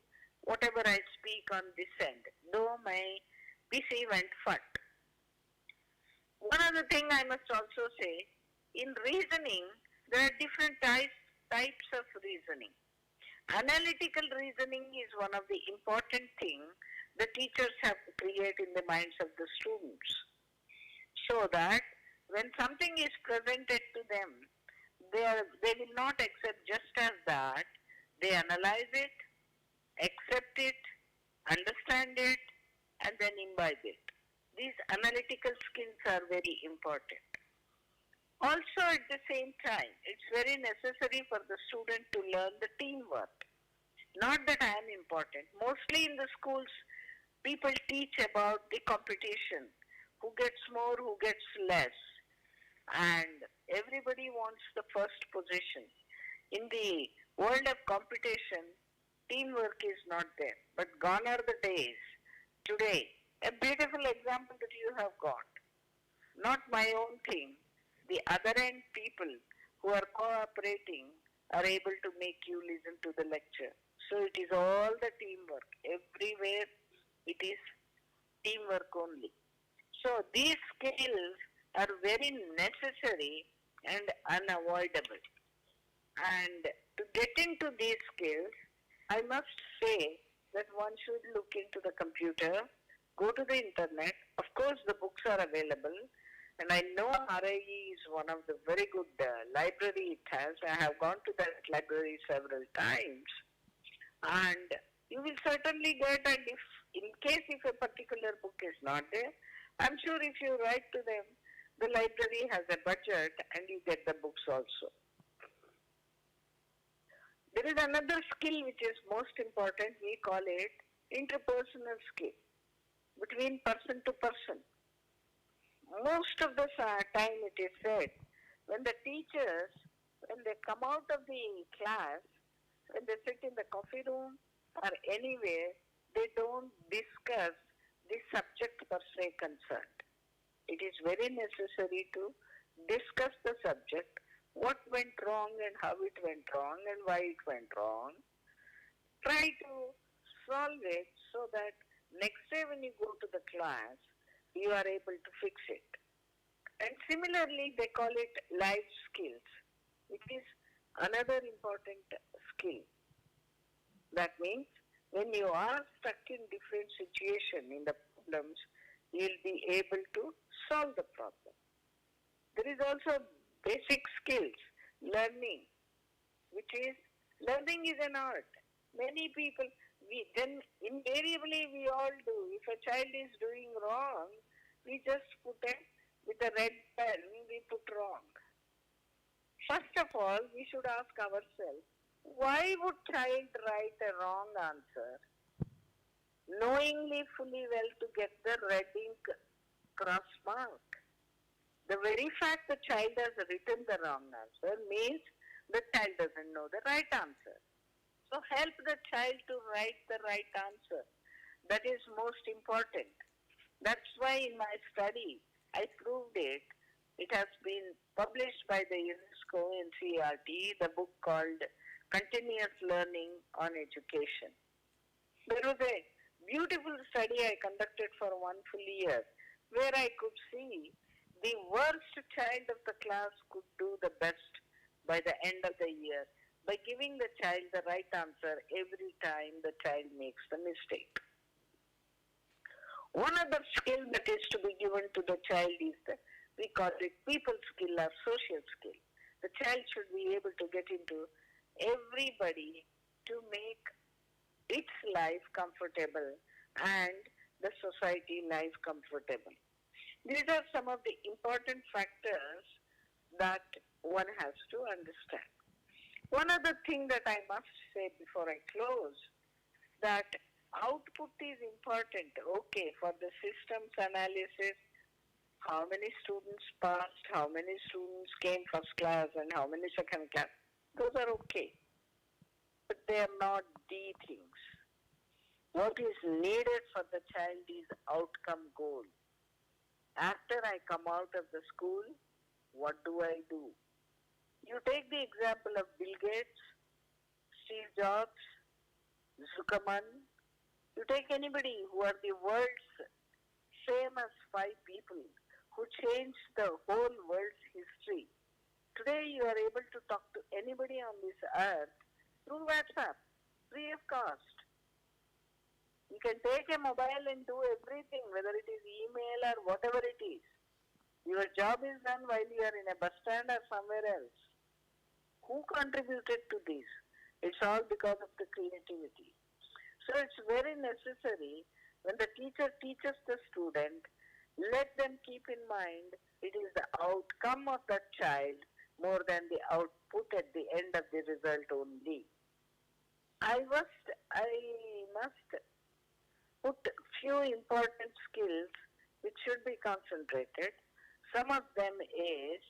whatever I speak on this end, though my PC went fat. One other thing I must also say, in reasoning, there are different types of reasoning. Analytical reasoning is one of the important things the teachers have to create in the minds of the students, so that when something is presented to them, they will not accept just as that. They analyze it, accept it, understand it, and then imbibe it. These analytical skills are very important. Also, at the same time, it's very necessary for the student to learn the teamwork. Not that I am important. Mostly in the schools, people teach about the competition, who gets more, who gets less. And everybody wants the first position. In the world of competition, teamwork is not there. But gone are the days. Today, a beautiful example that you have got. Not my own thing. The other end people who are cooperating are able to make you listen to the lecture. So it is all the teamwork. Everywhere it is teamwork only. So these skills are very necessary and unavoidable. And to get into these skills, I must say that one should look into the computer, go to the internet. Of course, the books are available. And I know RIE is one of the very good library it has. I have gone to that library several times. And you will certainly get, and in case if a particular book is not there, I'm sure if you write to them, the library has a budget and you get the books also. There is another skill which is most important. We call it interpersonal skill, between person to person. Most of the time it is said, when the teachers, when they come out of the class, when they sit in the coffee room or anywhere, they don't discuss the subject per se concerned. It is very necessary to discuss the subject, what went wrong and how it went wrong and why it went wrong. Try to solve it so that next day when you go to the class, you are able to fix it. And similarly, they call it life skills, which is another important skill. That means when you are stuck in different situations in the problems, you will be able to solve the problem. There is also basic skills, learning, which is, learning is an art. Many people, then invariably we all do. If a child is doing wrong, we just put a with a red pen we put wrong. First of all, we should ask ourselves, why would child write a wrong answer, knowingly fully well to get the red ink cross mark? The very fact the child has written the wrong answer means the child doesn't know the right answer. So help the child to write the right answer. That is most important. That's why in my study I proved it. It has been published by the UNESCO NCERTE, the book called Continuous Learning on Education. There was a beautiful study I conducted for 1 full year where I could see the worst child of the class could do the best by the end of the year by giving the child the right answer every time the child makes the mistake. One other skill that is to be given to the child is we call it people skill or social skill. The child should be able to get into everybody to make its life comfortable and the society life comfortable. These are some of the important factors that one has to understand. One other thing that I must say before I close, that output is important. Okay, for the systems analysis, how many students passed, how many students came first class and how many second class, those are okay. But they are not the things. What is needed for the child is outcome goal. After I come out of the school, what do? You take the example of Bill Gates, Steve Jobs, Zuckerman. You take anybody who are the world's famous 5 people who changed the whole world's history. Today you are able to talk to anybody on this earth through WhatsApp, free of cost. You can take a mobile and do everything, whether it is email or whatever it is. Your job is done while you are in a bus stand or somewhere else. Who contributed to this? It's all because of the creativity. So it's very necessary when the teacher teaches the student, let them keep in mind it is the outcome of that child more than the output at the end of the result only. I must put few important skills which should be concentrated. Some of them is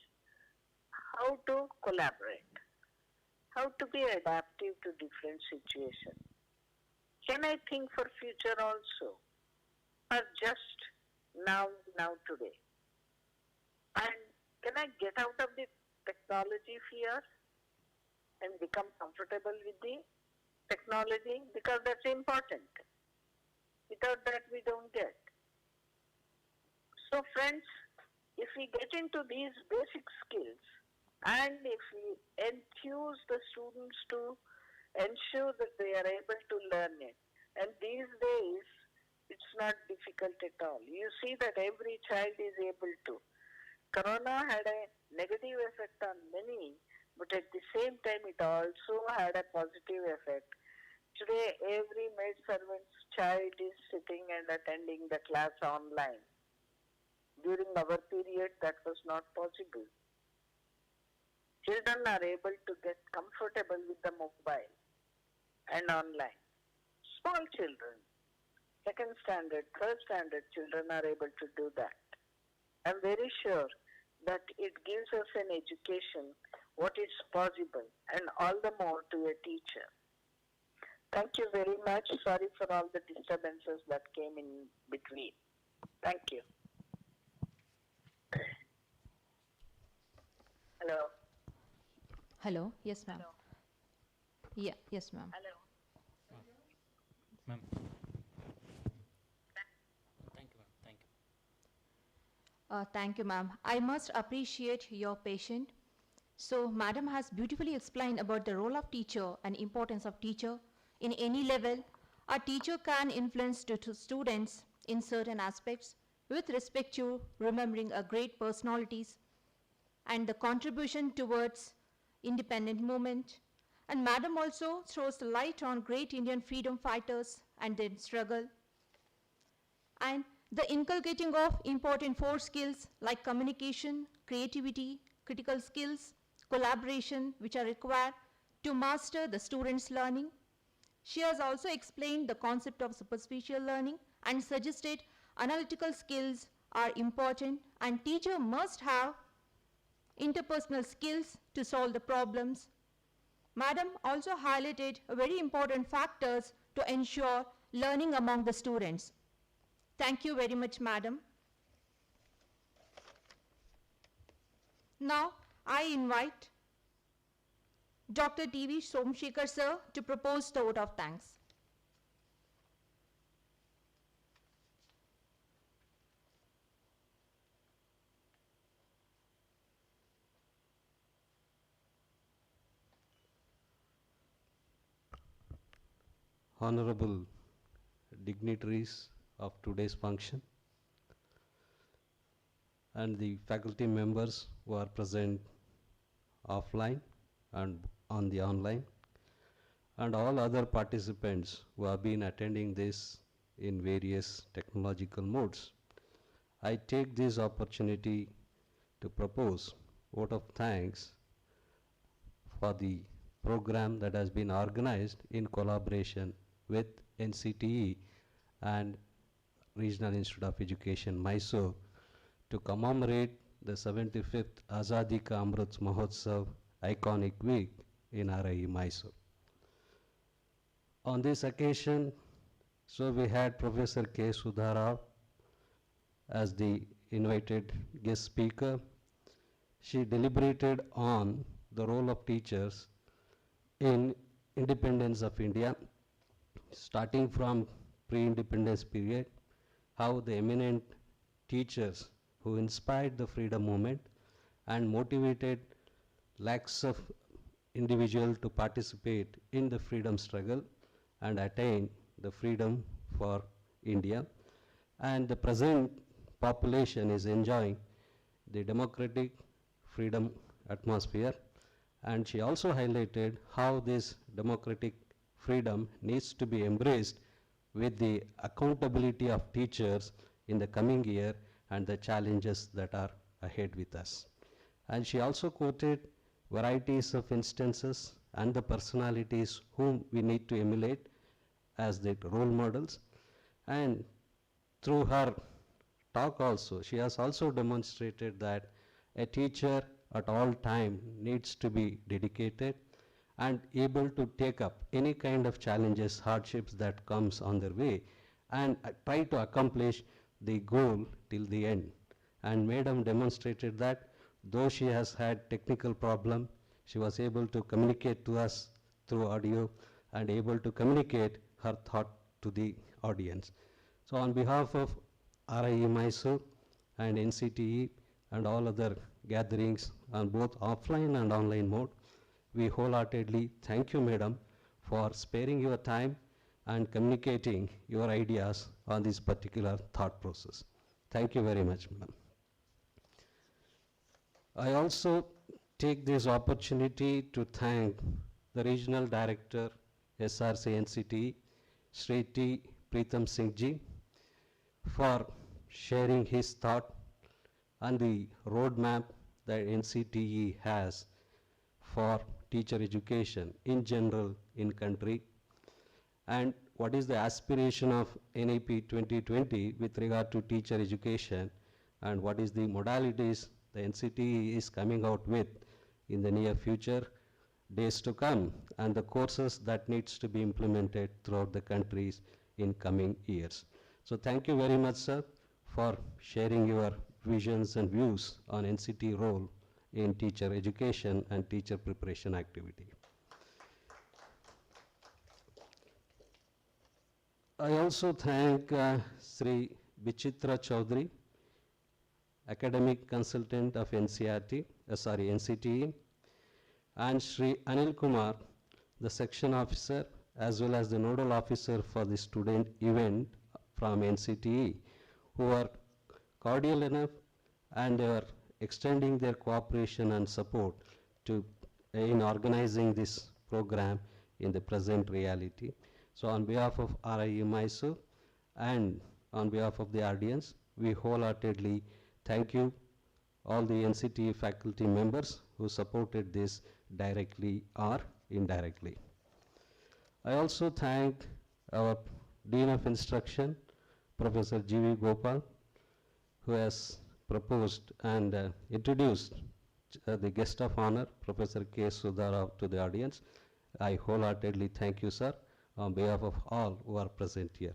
how to collaborate, how to be adaptive to different situations. Can I think for future also, or just now today? And can I get out of the technology fear and become comfortable with the technology? Because that's important. Without that, we don't get. So friends, if we get into these basic skills and if we enthuse the students to ensure that they are able to learn it, and these days, it's not difficult at all. You see that every child is able to. Corona had a negative effect on many, but at the same time, it also had a positive effect. Today, every maid servant's child is sitting and attending the class online. During our period, that was not possible. Children are able to get comfortable with the mobile and online. Small children, second standard, third standard children are able to do that. I'm very sure that it gives us an education, what is possible, and all the more to a teacher. Thank you very much. Sorry for all the disturbances that came in between. Thank you. Hello. Hello. Yes, ma'am. Yeah. Yes, ma'am. Hello. Ma'am. Thank you, ma'am. Thank you. Thank you, ma'am. I must appreciate your patience. So, madam has beautifully explained about the role of teacher and importance of teacher. In any level, a teacher can influence students in certain aspects with respect to remembering a great personalities and the contribution towards independent movement. And madam also throws light on great Indian freedom fighters and their struggle. And The inculcating of important 4 skills like communication, creativity, critical skills, collaboration, which are required to master the students' learning. She has also explained the concept of superficial learning and suggested analytical skills are important and teacher must have interpersonal skills to solve the problems. Madam also highlighted very important factors to ensure learning among the students. Thank you very much, Madam. Now, I invite Dr. T.V. Somshekar sir to propose the vote of thanks. Honorable dignitaries of today's function and the faculty members who are present offline and on the online, and all other participants who have been attending this in various technological modes. I take this opportunity to propose vote of thanks for the program that has been organized in collaboration with NCTE and Regional Institute of Education, Mysuru, to commemorate the 75th Azadi Ka Amrit Mahotsav iconic week in RIE Mysuru. On this occasion, so we had Professor K. Sudharao as the invited guest speaker. She deliberated on the role of teachers in independence of India, starting from pre-independence period, how the eminent teachers who inspired the freedom movement and motivated lakhs of individuals to participate in the freedom struggle and attain the freedom for India. And the present population is enjoying the democratic freedom atmosphere. And she also highlighted how this democratic freedom needs to be embraced with the accountability of teachers in the coming year and the challenges that are ahead with us. And she also quoted varieties of instances and the personalities whom we need to emulate as the role models. And through her talk also, she has also demonstrated that a teacher at all time needs to be dedicated and able to take up any kind of challenges, hardships that comes on their way, and try to accomplish the goal till the end. And Madam demonstrated that though she has had technical problem, she was able to communicate to us through audio and able to communicate her thought to the audience. So on behalf of RIE Mysuru and NCTE and all other gatherings on both offline and online mode, we wholeheartedly thank you, Madam, for sparing your time and communicating your ideas on this particular thought process. Thank you very much, Madam. I also take this opportunity to thank the Regional Director, SRC-NCTE, Shri T. Preetham Singh Ji, for sharing his thought on the roadmap that NCTE has for teacher education in general in country, and what is the aspiration of NAP 2020 with regard to teacher education, and what is the modalities the NCTE is coming out with in the near future days to come, and the courses that needs to be implemented throughout the countries in coming years. So thank you very much, sir, for sharing your visions and views on NCTE role in teacher education and teacher preparation activity. I also thank Sri Bichitra Chaudhary, academic consultant of NCTE, and Sri Anil Kumar, the section officer as well as the nodal officer for the student event from NCTE, who are cordial enough and they are extending their cooperation and support to in organizing this program in the present reality. So on behalf of RIE Mysuru and on behalf of the audience, we wholeheartedly thank you, all the NCTE faculty members who supported this directly or indirectly. I also thank our Dean of Instruction, Professor G.V. Gopal, who has proposed and introduced the guest of honor, Professor K. Sudharao, to the audience. I wholeheartedly thank you, sir, on behalf of all who are present here.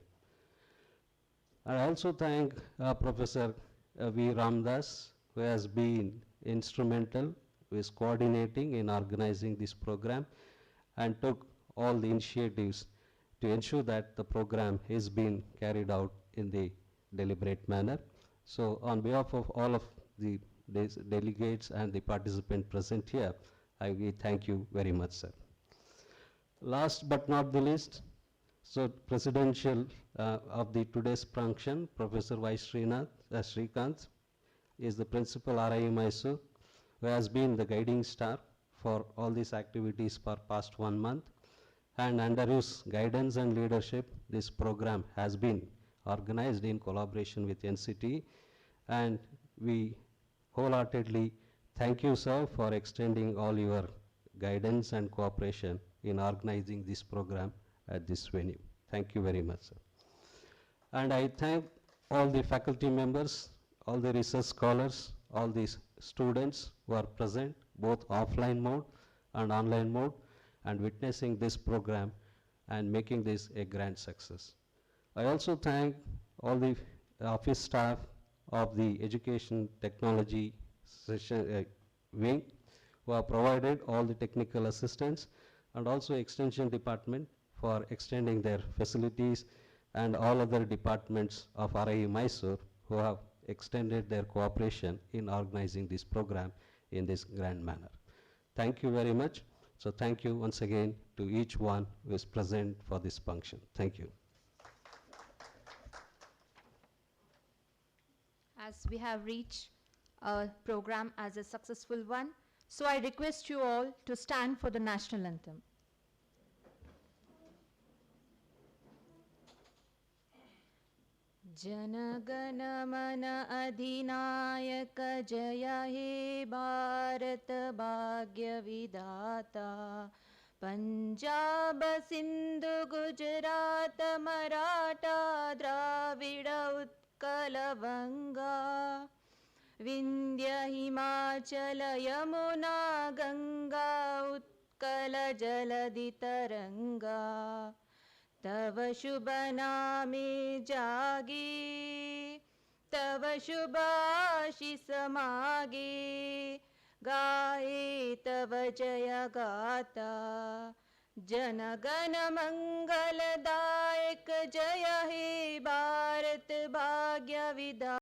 I also thank Professor V. Ramdas, who has been instrumental with coordinating in organizing this program and took all the initiatives to ensure that the program is being carried out in the deliberate manner. So on behalf of all of the delegates and the participants present here, we thank you very much, sir. Last but not the least, so presidential of the today's function, Professor Y. Srikanth is the principal RIE Mysuru, who has been the guiding star for all these activities for past 1 month. And under his guidance and leadership, this program has been organized in collaboration with NCTE, and we wholeheartedly thank you, sir, for extending all your guidance and cooperation in organizing this program at this venue. Thank you very much, sir. And I thank all the faculty members, all the research scholars, all these students who are present, both offline mode and online mode, and witnessing this program and making this a grand success. I also thank all the office staff of the Education Technology wing who have provided all the technical assistance, and also Extension Department for extending their facilities, and all other departments of RIE Mysuru who have extended their cooperation in organizing this program in this grand manner. Thank you very much. So thank you once again to each one who is present for this function. Thank you. As we have reached our program as a successful one, so I request you all to stand for the national anthem. Jana Gana Mana Adhinayaka Jaya He Bharat Bhagya Vidhata Punjab Sindhu Gujarat Maratha Dravida Utkala Vanga Vindhya Himachala Yamuna Ganga Utkala Jaladi Taranga तव शुभ नामे जागे तव शुभ आशीष मागे गाए तव जय गाता जन गण मंगलदायक जय हे भारत भाग्य विधाता